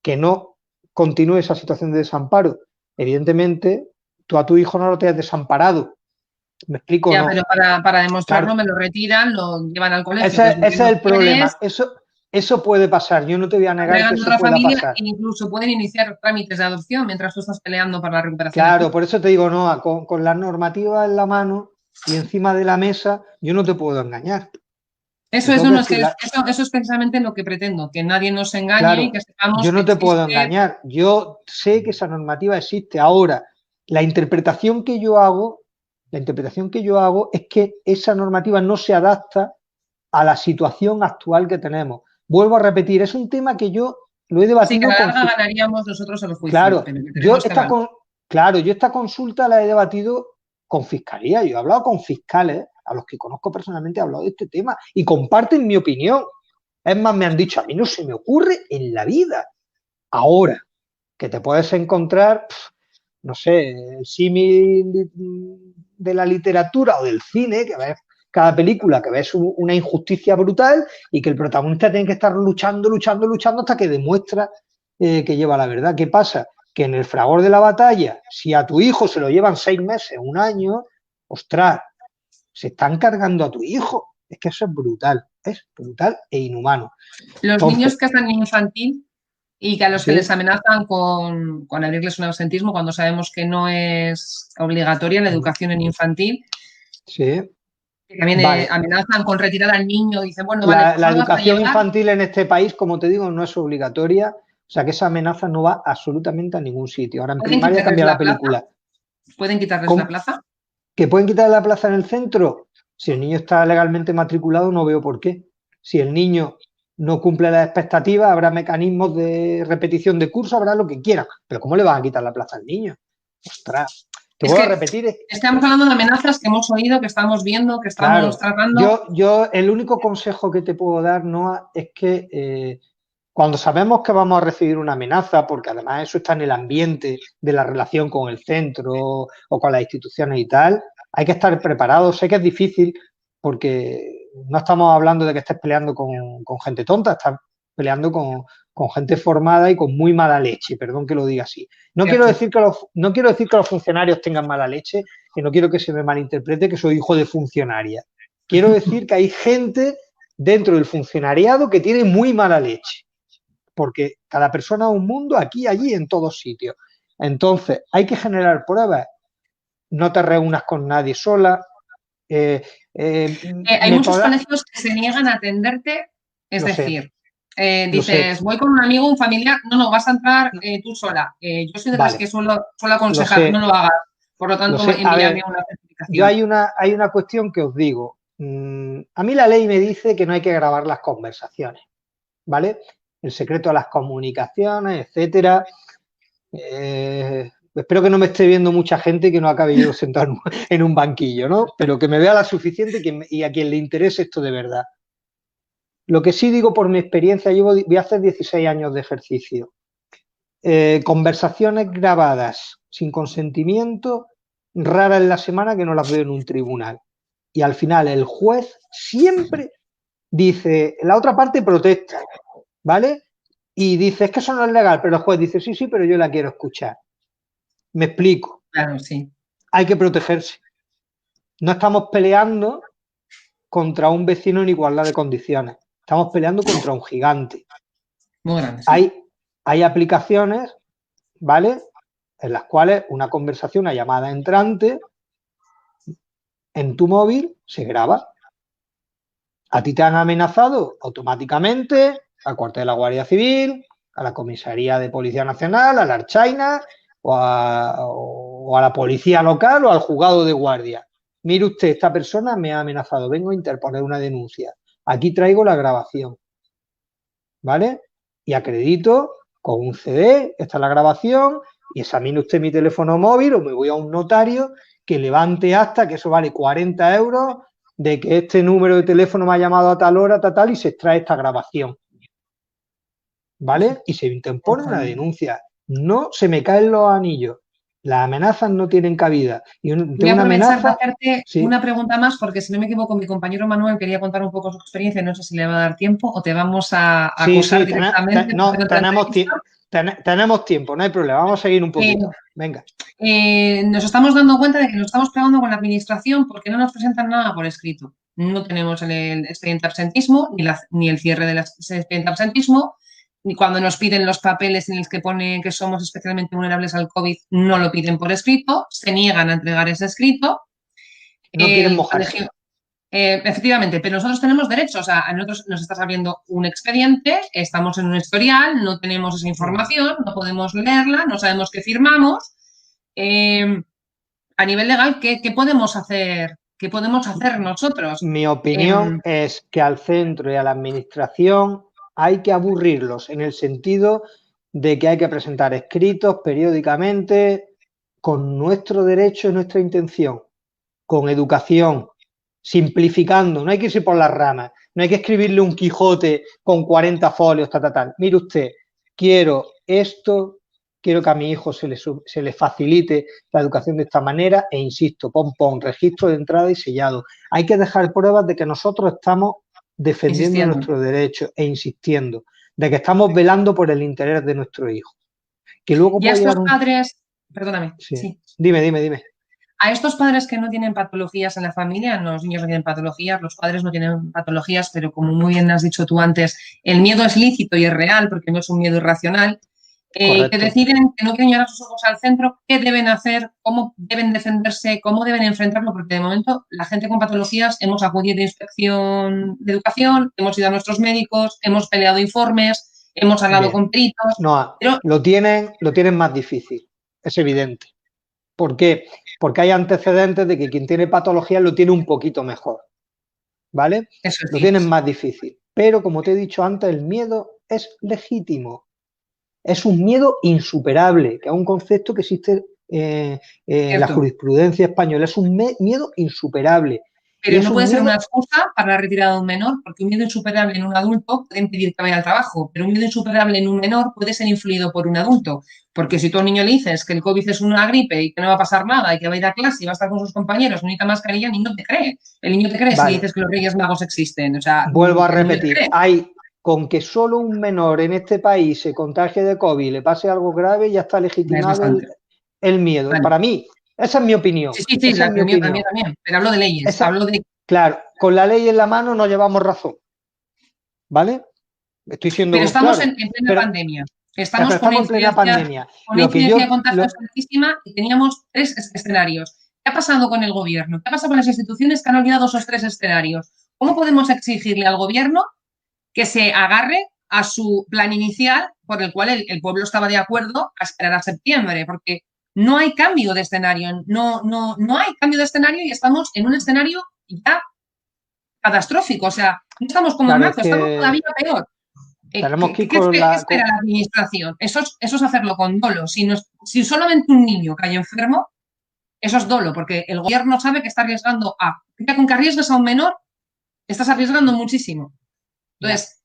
que no continúe esa situación de desamparo. Evidentemente, tú a tu hijo no lo te has desamparado. ¿Me explico? Ya, no. Pero para demostrarlo claro. Me lo retiran, lo llevan al colegio. Ese es el problema. Eso puede pasar. Yo no te voy a negar que eso pueda pasar. Incluso pueden iniciar trámites de adopción mientras tú estás peleando para la recuperación. Claro, por eso te digo, no, con la normativa en la mano y encima de la mesa, yo no te puedo engañar. Eso es precisamente lo que pretendo, que nadie nos engañe claro, y que sepamos. Yo no te puedo engañar. Yo sé que esa normativa existe. Ahora, la interpretación que yo hago es que esa normativa no se adapta a la situación actual que tenemos. Vuelvo a repetir, es un tema que yo lo he debatido. Sí, que a la larga ganaríamos nosotros en los juicios. Claro, yo esta consulta la he debatido con fiscalía. Yo he hablado con fiscales, a los que conozco personalmente, he hablado de este tema y comparten mi opinión. Es más, me han dicho, a mí no se me ocurre en la vida. Ahora, que te puedes encontrar, no sé, el símil de la literatura o del cine, que ves cada película, que ves una injusticia brutal y que el protagonista tiene que estar luchando hasta que demuestra que lleva la verdad. ¿Qué pasa? Que en el fragor de la batalla, si a tu hijo se lo llevan 6 meses, 1 año, ostras, se están cargando a tu hijo. Es que eso es brutal e inhumano. Los niños que están en infantil y que a los que les amenazan con abrirles un absentismo cuando sabemos que no es obligatoria la educación en infantil. Sí. Que también amenazan con retirar al niño, dicen, bueno, la educación infantil en este país, como te digo, no es obligatoria, o sea que esa amenaza no va absolutamente a ningún sitio. Ahora en primaria cambia la película. ¿Pueden quitarles la plaza? ¿Que pueden quitarle la plaza en el centro? Si el niño está legalmente matriculado, no veo por qué. Si el niño no cumple las expectativas, habrá mecanismos de repetición de curso, habrá lo que quieran. Pero ¿cómo le vas a quitar la plaza al niño? Ostras. Te voy a repetir. Estamos hablando de amenazas que hemos oído, que estamos viendo, que estamos tratando. Yo el único consejo que te puedo dar, Noa, es que cuando sabemos que vamos a recibir una amenaza, porque además eso está en el ambiente de la relación con el centro o con las instituciones y tal, hay que estar preparados. Sé que es difícil porque no estamos hablando de que estés peleando con gente tonta, estás peleando con gente formada y con muy mala leche, perdón que lo diga así. No quiero decir que los funcionarios tengan mala leche, que no quiero que se me malinterprete que soy hijo de funcionaria. Quiero decir que hay gente dentro del funcionariado que tiene muy mala leche, porque cada persona es un mundo, aquí, allí, en todos sitios. Entonces, hay que generar pruebas. No te reúnas con nadie sola. Hay muchos colegios que se niegan a atenderte, es decir... dices, voy con un amigo, un familiar, no, vas a entrar tú sola. Yo soy de las que suelo aconsejar, no lo hagas. Por lo tanto, envíame una certificación. Yo hay una cuestión que os digo. A mí la ley me dice que no hay que grabar las conversaciones, ¿vale? El secreto de las comunicaciones, etcétera. Espero que no me esté viendo mucha gente que no acabe yo sentado en un banquillo, ¿no? Pero que me vea la suficiente y a quien le interese esto de verdad. Lo que sí digo por mi experiencia, voy a hacer 16 años de ejercicio. Conversaciones grabadas sin consentimiento, raras en la semana que no las veo en un tribunal. Y al final el juez siempre dice, la otra parte protesta, ¿vale? Y dice, es que eso no es legal, pero el juez dice, sí, pero yo la quiero escuchar. Me explico. Claro, sí. Hay que protegerse. No estamos peleando contra un vecino en igualdad de condiciones. Estamos peleando contra un gigante. Muy grande. Sí. Hay aplicaciones, ¿vale? En las cuales una conversación, una llamada entrante en tu móvil se graba. A ti te han amenazado automáticamente al cuartel de la Guardia Civil, a la Comisaría de Policía Nacional, a la Archaina o a la policía local o al juzgado de guardia. Mire usted, esta persona me ha amenazado, vengo a interponer una denuncia. Aquí traigo la grabación, ¿vale? Y acredito con un CD, esta es la grabación, y examine usted mi teléfono móvil o me voy a un notario que levante acta, que eso vale 40 euros, de que este número de teléfono me ha llamado a tal hora, tal, y se extrae esta grabación, ¿vale? Y se interpone una denuncia. No se me caen los anillos. Las amenazas no tienen cabida. Y voy a aprovechar de hacerte una pregunta más, porque si no me equivoco, mi compañero Manuel quería contar un poco su experiencia, no sé si le va a dar tiempo o te vamos a acusar directamente. No, tenemos tiempo, no hay problema, vamos a seguir un poquito. Venga. Nos estamos dando cuenta de que nos estamos pegando con la administración porque no nos presentan nada por escrito. No tenemos el expediente de absentismo, ni el cierre del expediente de absentismo. Y cuando nos piden los papeles en los que pone que somos especialmente vulnerables al COVID, no lo piden por escrito, se niegan a entregar ese escrito. No quieren mojarse. Efectivamente, pero nosotros tenemos derechos. O sea, a nosotros nos estás abriendo un expediente, estamos en un historial, no tenemos esa información, no podemos leerla, no sabemos qué firmamos. A nivel legal, ¿qué podemos hacer? ¿Qué podemos hacer nosotros? Mi opinión es que al centro y a la administración hay que aburrirlos en el sentido de que hay que presentar escritos periódicamente con nuestro derecho y nuestra intención, con educación, simplificando, no hay que irse por las ramas, no hay que escribirle un Quijote con 40 folios, tal. Mire usted, quiero esto, quiero que a mi hijo se le facilite la educación de esta manera e insisto, pon, registro de entrada y sellado. Hay que dejar pruebas de que nosotros estamos defendiendo nuestro derecho e insistiendo, de que estamos velando por el interés de nuestro hijo. Que luego y a estos padres, perdóname, sí. Dime. A estos padres que no tienen patologías en la familia, los niños no tienen patologías, los padres no tienen patologías, pero como muy bien has dicho tú antes, el miedo es lícito y es real porque no es un miedo irracional, que deciden que no quieren llevar sus ojos al centro, qué deben hacer, cómo deben defenderse, cómo deben enfrentarlo, porque de momento la gente con patologías hemos acudido a inspección de educación, hemos ido a nuestros médicos, hemos peleado informes, hemos hablado con peritos. No, pero lo tienen más difícil, es evidente. ¿Por qué? Porque hay antecedentes de que quien tiene patología lo tiene un poquito mejor, ¿vale? Eso lo tienen más difícil. Pero, como te he dicho antes, el miedo es legítimo. Es un miedo insuperable, que es un concepto que existe en la jurisprudencia española. Es un miedo insuperable. Pero no puede ser una excusa para la retirada de un menor, porque un miedo insuperable en un adulto puede impedir que vaya al trabajo, pero un miedo insuperable en un menor puede ser influido por un adulto. Porque si tú a un niño le dices que el COVID es una gripe y que no va a pasar nada y que va a ir a clase y va a estar con sus compañeros, no necesita mascarilla, el niño te cree. El niño te cree si dices que los Reyes Magos existen. O sea, vuelvo a repetir, con que solo un menor en este país se contagie de COVID y le pase algo grave, ya está legitimado el miedo. Vale. Para mí, esa es mi opinión. Sí, esa es mi opinión. También, pero hablo de leyes. Claro, con la ley en la mano no llevamos razón. ¿Vale? Estoy siendo pero estamos claro, en plena pandemia. Estamos en plena pandemia. Con una incidencia de contagios altísima y teníamos 3 escenarios. ¿Qué ha pasado con el gobierno? ¿Qué ha pasado con las instituciones que han olvidado esos 3 escenarios? ¿Cómo podemos exigirle al gobierno que se agarre a su plan inicial por el cual el pueblo estaba de acuerdo a esperar a septiembre? Porque no hay cambio de escenario, no hay cambio de escenario y estamos en un escenario ya catastrófico. O sea, no estamos como en marzo, estamos todavía peor. ¿Qué espera la administración? Eso es hacerlo con dolo. Si solamente un niño cae enfermo, eso es dolo, porque el gobierno sabe que está arriesgando con que arriesgues a un menor, estás arriesgando muchísimo. Entonces,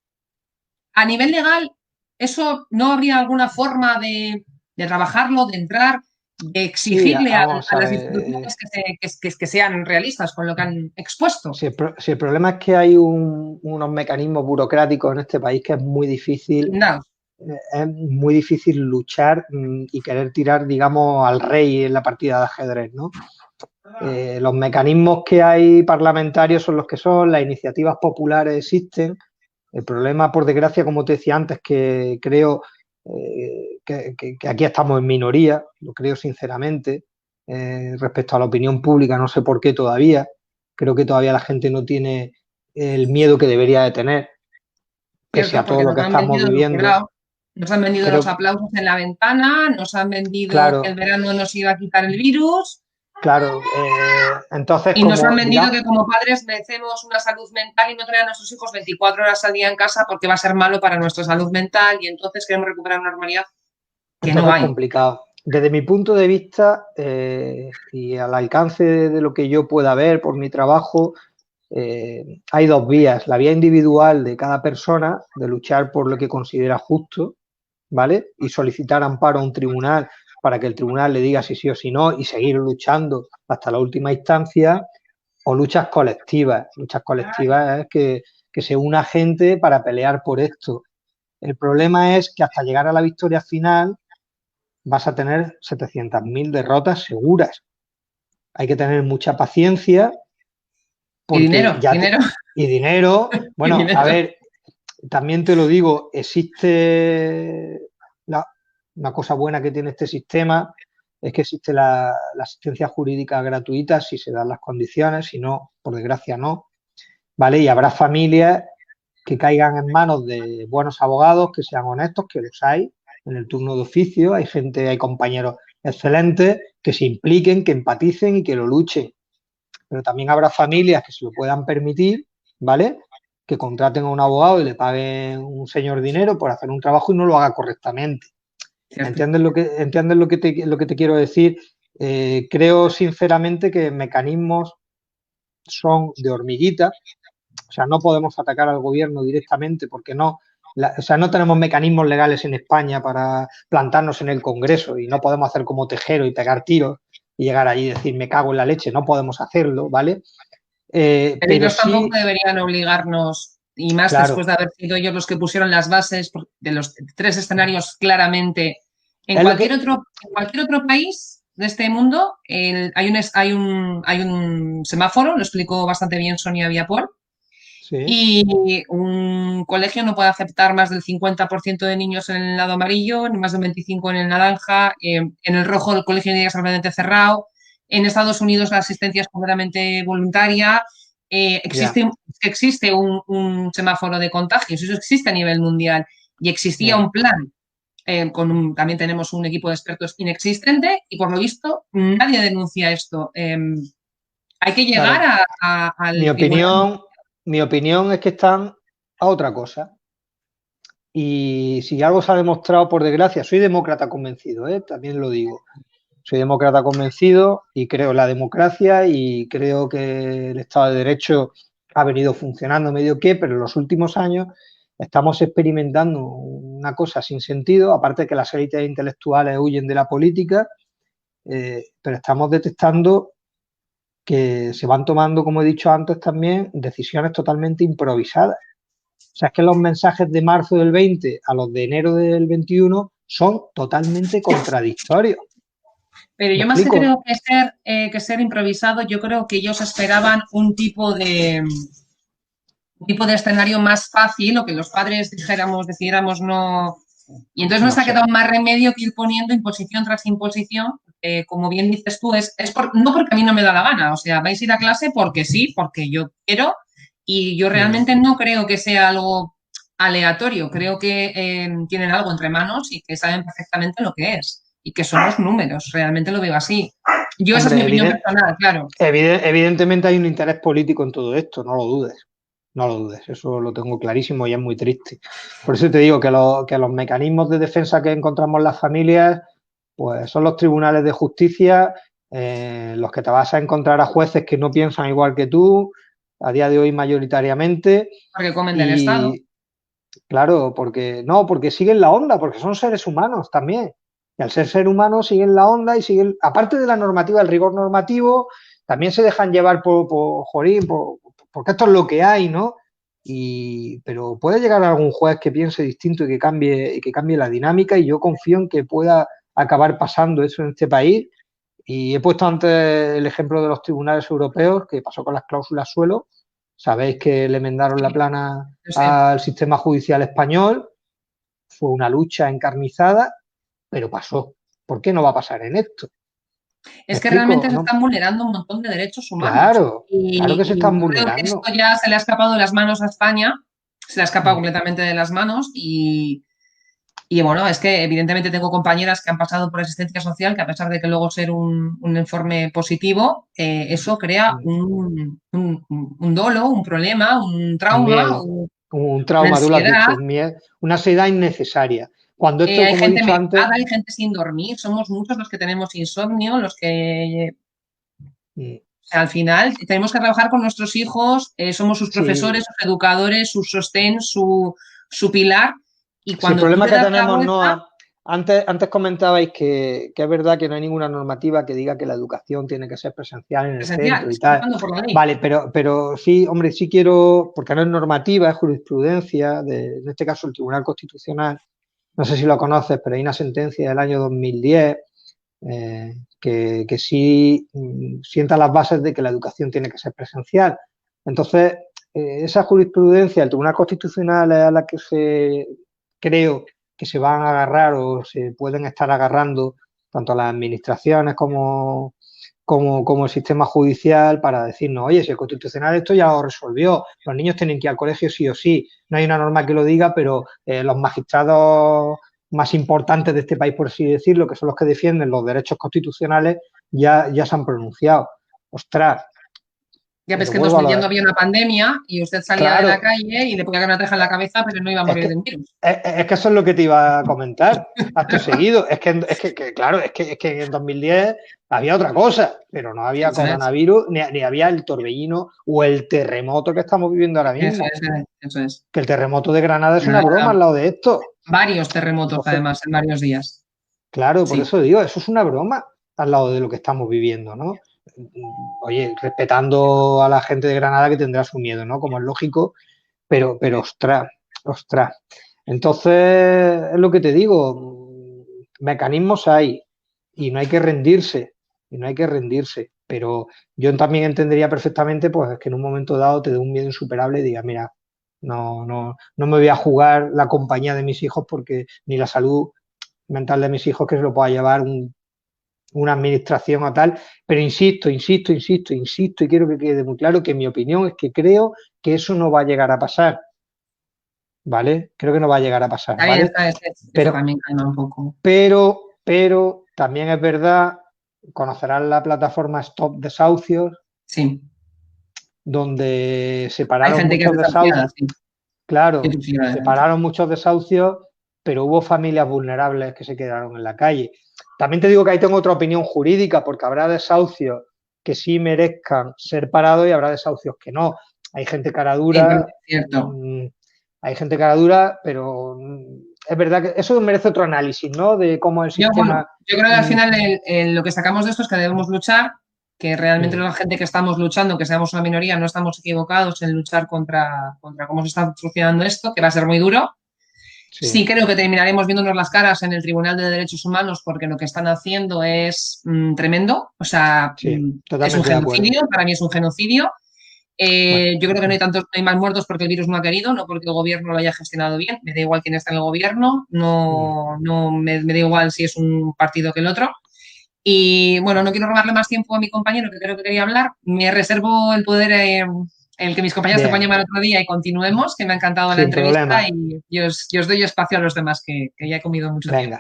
a nivel legal, ¿eso no habría alguna forma de trabajarlo, de entrar, de exigirle a las instituciones que sean realistas con lo que han expuesto? Si el problema es que hay unos mecanismos burocráticos en este país que es muy difícil. Es muy difícil luchar y querer tirar, digamos, al rey en la partida de ajedrez, ¿no? Los mecanismos que hay parlamentarios son los que son, las iniciativas populares existen. El problema, por desgracia, como te decía antes, que creo que aquí estamos en minoría, lo creo sinceramente, respecto a la opinión pública, no sé por qué todavía. Creo que todavía la gente no tiene el miedo que debería de tener, pese a todo lo que estamos viviendo. Nos han vendido los aplausos en la ventana, nos han vendido que el verano nos iba a quitar el virus. Claro, entonces... Y nos han vendido que como padres merecemos una salud mental y no traer a nuestros hijos 24 horas al día en casa porque va a ser malo para nuestra salud mental y entonces queremos recuperar una normalidad que no hay. Es complicado. Desde mi punto de vista y al alcance de lo que yo pueda ver por mi trabajo, hay 2 vías. La vía individual de cada persona, de luchar por lo que considera justo, ¿vale? Y solicitar amparo a un tribunal para que el tribunal le diga si sí o si no y seguir luchando hasta la última instancia, o luchas colectivas. Luchas colectivas es que se una gente para pelear por esto. El problema es que hasta llegar a la victoria final vas a tener 700.000 derrotas seguras. Hay que tener mucha paciencia. Y dinero. Y dinero. Bueno, y dinero. A ver, también te lo digo, existe una cosa buena que tiene este sistema, es que existe la asistencia jurídica gratuita si se dan las condiciones, si no, por desgracia no, ¿vale? Y habrá familias que caigan en manos de buenos abogados, que sean honestos, que los hay en el turno de oficio, hay compañeros excelentes que se impliquen, que empaticen y que lo luchen. pero también habrá familias que se lo puedan permitir, ¿vale? Que contraten a un abogado y le paguen un señor dinero por hacer un trabajo y no lo haga correctamente. ¿Entiendes lo que te quiero decir? Creo sinceramente que mecanismos son de hormiguita, o sea, no podemos atacar al gobierno directamente porque no tenemos mecanismos legales en España para plantarnos en el Congreso y no podemos hacer como Tejero y pegar tiros y llegar allí y decir me cago en la leche, no podemos hacerlo, ¿vale? Pero ellos sí, tampoco deberían obligarnos, y más claro, después de haber sido ellos los que pusieron las bases de los 3 escenarios claramente. En cualquier otro país de este mundo hay un semáforo, lo explicó bastante bien Sonia Viapor, sí. Y un colegio no puede aceptar más del 50% de niños en el lado amarillo, ni más del 25% en el naranja. En el rojo el colegio tiene que estar completamente cerrado. En Estados Unidos la asistencia es completamente voluntaria. Existe un semáforo de contagios, eso existe a nivel mundial. Y existía un plan, también tenemos un equipo de expertos inexistente y por lo visto nadie denuncia esto. Hay que llegar al tribunal. Mi opinión es que están a otra cosa. Y si algo se ha demostrado, por desgracia, soy demócrata convencido, también lo digo. Soy demócrata convencido y creo en la democracia y creo que el Estado de Derecho ha venido funcionando medio que, pero en los últimos años estamos experimentando una cosa sin sentido, aparte de que las élites intelectuales huyen de la política, pero estamos detectando que se van tomando, como he dicho antes también, decisiones totalmente improvisadas. O sea, es que los mensajes de marzo del 20 a los de enero del 21 son totalmente contradictorios. Pero yo más que creo que ser improvisado, yo creo que ellos esperaban un tipo de escenario más fácil, o que los padres decidiéramos no. Y entonces nos ha quedado más remedio que ir poniendo imposición tras imposición. Como bien dices tú, no porque a mí no me da la gana, o sea, vais a ir a clase porque sí, porque yo quiero, y yo realmente no creo que sea algo aleatorio, creo que tienen algo entre manos y que saben perfectamente lo que es, y que son los números, realmente lo veo así. Esa es mi opinión personal, claro. Evidentemente hay un interés político en todo esto, no lo dudes. No lo dudes, eso lo tengo clarísimo y es muy triste. Por eso te digo que los mecanismos de defensa que encontramos en las familias, pues son los tribunales de justicia, los que te vas a encontrar a jueces que no piensan igual que tú, a día de hoy mayoritariamente. Porque comen del Estado. Claro, porque siguen la onda, porque son seres humanos también. Y al ser humanos siguen la onda y siguen, aparte de la normativa, el rigor normativo, también se dejan llevar porque esto es lo que hay, ¿no? Pero puede llegar algún juez que piense distinto y que cambie la dinámica, y yo confío en que pueda acabar pasando eso en este país. Y he puesto antes el ejemplo de los tribunales europeos, que pasó con las cláusulas suelo. Sabéis que le enmendaron la plana al sistema judicial español. Fue una lucha encarnizada, pero pasó. ¿Por qué no va a pasar en esto? Es que realmente se están vulnerando un montón de derechos humanos. Claro que se están vulnerando. Creo que esto ya se le ha escapado de las manos a España, se le ha escapado completamente de las manos y bueno, es que evidentemente tengo compañeras que han pasado por asistencia social, que a pesar de que luego ser un informe positivo, eso crea un dolo, un problema, un trauma. Un trauma, tú lo has dicho, una ansiedad innecesaria. Cuando esto, hay gente medicada, hay gente sin dormir, somos muchos los que tenemos insomnio, los que... O sea, al final tenemos que trabajar con nuestros hijos, somos sus profesores, sus educadores, su sostén, su pilar. Y cuando el problema que tenemos, Noa, antes comentabais que es verdad que no hay ninguna normativa que diga que la educación tiene que ser presencial en el centro y tal. Vale, pero sí, hombre, sí quiero, porque no es normativa, es jurisprudencia, en este caso el Tribunal Constitucional, no sé si lo conoces, pero hay una sentencia del año 2010 que sí sienta las bases de que la educación tiene que ser presencial. Entonces, esa jurisprudencia del Tribunal Constitucional es a la que creo que se van a agarrar o se pueden estar agarrando tanto las administraciones como el sistema judicial para decirnos, oye, si el Constitucional esto ya lo resolvió, los niños tienen que ir al colegio sí o sí, no hay una norma que lo diga, pero los magistrados más importantes de este país, por así decirlo, que son los que defienden los derechos constitucionales, ya se han pronunciado. Ostras, Ya ves Pero que en vuelvo a lo 2010 no de- había una pandemia y usted salía Claro. de la calle y le ponía una teja en la cabeza, pero no iba a morir de un virus. Es que eso es lo que te iba a comentar acto seguido. Claro, es que en 2010 había otra cosa, pero no había Eso es, coronavirus, ni había el torbellino o el terremoto que estamos viviendo ahora eso mismo. es, eso es. Que el terremoto de Granada es una broma al lado de esto. Varios terremotos, Entonces, además, en varios días. claro, por Sí. eso digo, eso es una broma al lado de lo que estamos viviendo, ¿no? Oye, respetando a la gente de Granada que tendrá su miedo, ¿no? Como es lógico, pero ostras. Entonces, es lo que te digo, mecanismos hay y no hay que rendirse, pero yo también entendería perfectamente pues que en un momento dado te dé un miedo insuperable y digas, mira, no me voy a jugar la compañía de mis hijos porque ni la salud mental de mis hijos que se lo pueda llevar una administración o tal, pero insisto, y quiero que quede muy claro que mi opinión es que creo que eso no va a llegar a pasar, ¿vale? Creo que no va a llegar a pasar, Está bien, ¿vale? eso Pero, también calma un poco. pero también es verdad, conocerán la plataforma Stop Desahucios, Sí. donde Hay separaron gente que es muchos desahuciada, desahucios, sí. claro, Sí, sí, separaron muchos desahucios, pero hubo familias vulnerables que se quedaron en la calle. También te digo que ahí tengo otra opinión jurídica, porque habrá desahucios que sí merezcan ser parados y habrá desahucios que no. Hay gente cara dura, cierto. hay gente cara dura, pero es verdad que eso merece otro análisis, ¿no? De cómo el sistema... Yo creo que al final lo que sacamos de esto es que debemos luchar, que realmente la gente que estamos luchando, que seamos una minoría, no estamos equivocados en luchar contra cómo se está solucionando esto, que va a ser muy duro. Sí, creo que terminaremos viéndonos las caras en el Tribunal de Derechos Humanos porque lo que están haciendo es tremendo. O sea, es un genocidio, para mí es un genocidio. Yo creo que no hay más muertos porque el virus no ha querido, no porque el gobierno lo haya gestionado bien. Me da igual quién está en el gobierno, me da igual si es un partido que el otro. Y bueno, no quiero robarle más tiempo a mi compañero que creo que quería hablar. Me reservo el poder, el que mis compañeros te puedan llamar otro día y continuemos, que me ha encantado la entrevista y yo os doy espacio a los demás que ya he comido mucho tiempo.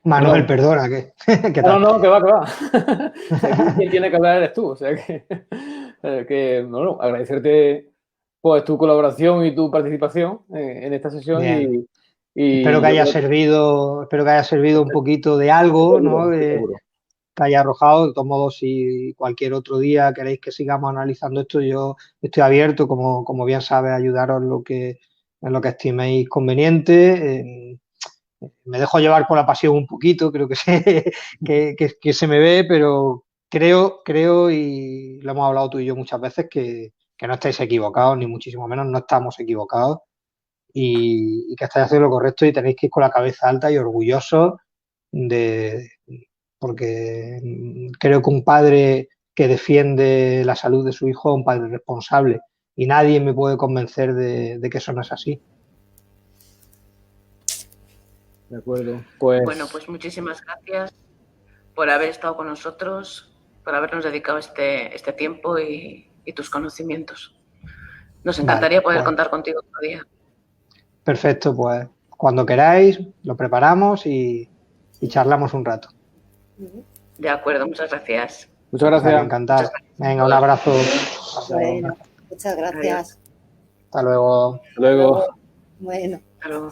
Manuel, perdona, ¿qué tal? No, que va. Aquí quien tiene que hablar eres tú, o sea que bueno, agradecerte pues tu colaboración y tu participación en esta sesión y espero que haya servido un poquito de algo, ¿no? Que haya arrojado. De todos modos, si cualquier otro día queréis que sigamos analizando esto, yo estoy abierto, como bien sabes, a ayudaros en lo que estiméis conveniente. Me dejo llevar por la pasión un poquito, creo que se me ve, pero creo, y lo hemos hablado tú y yo muchas veces, que no estáis equivocados, ni muchísimo menos no estamos equivocados, y que estáis haciendo lo correcto y tenéis que ir con la cabeza alta y orgullosos porque creo que un padre que defiende la salud de su hijo es un padre responsable, y nadie me puede convencer de que eso no es así. De acuerdo. Bueno, pues muchísimas gracias por haber estado con nosotros, por habernos dedicado este tiempo y tus conocimientos. Nos encantaría poder contar contigo otro día. Perfecto, pues cuando queráis lo preparamos y charlamos un rato. De acuerdo, muchas gracias. Muchas gracias. Vale, encantado. Venga, un abrazo. Bueno, muchas gracias. Hasta luego. Hasta luego. Bueno. Hasta luego.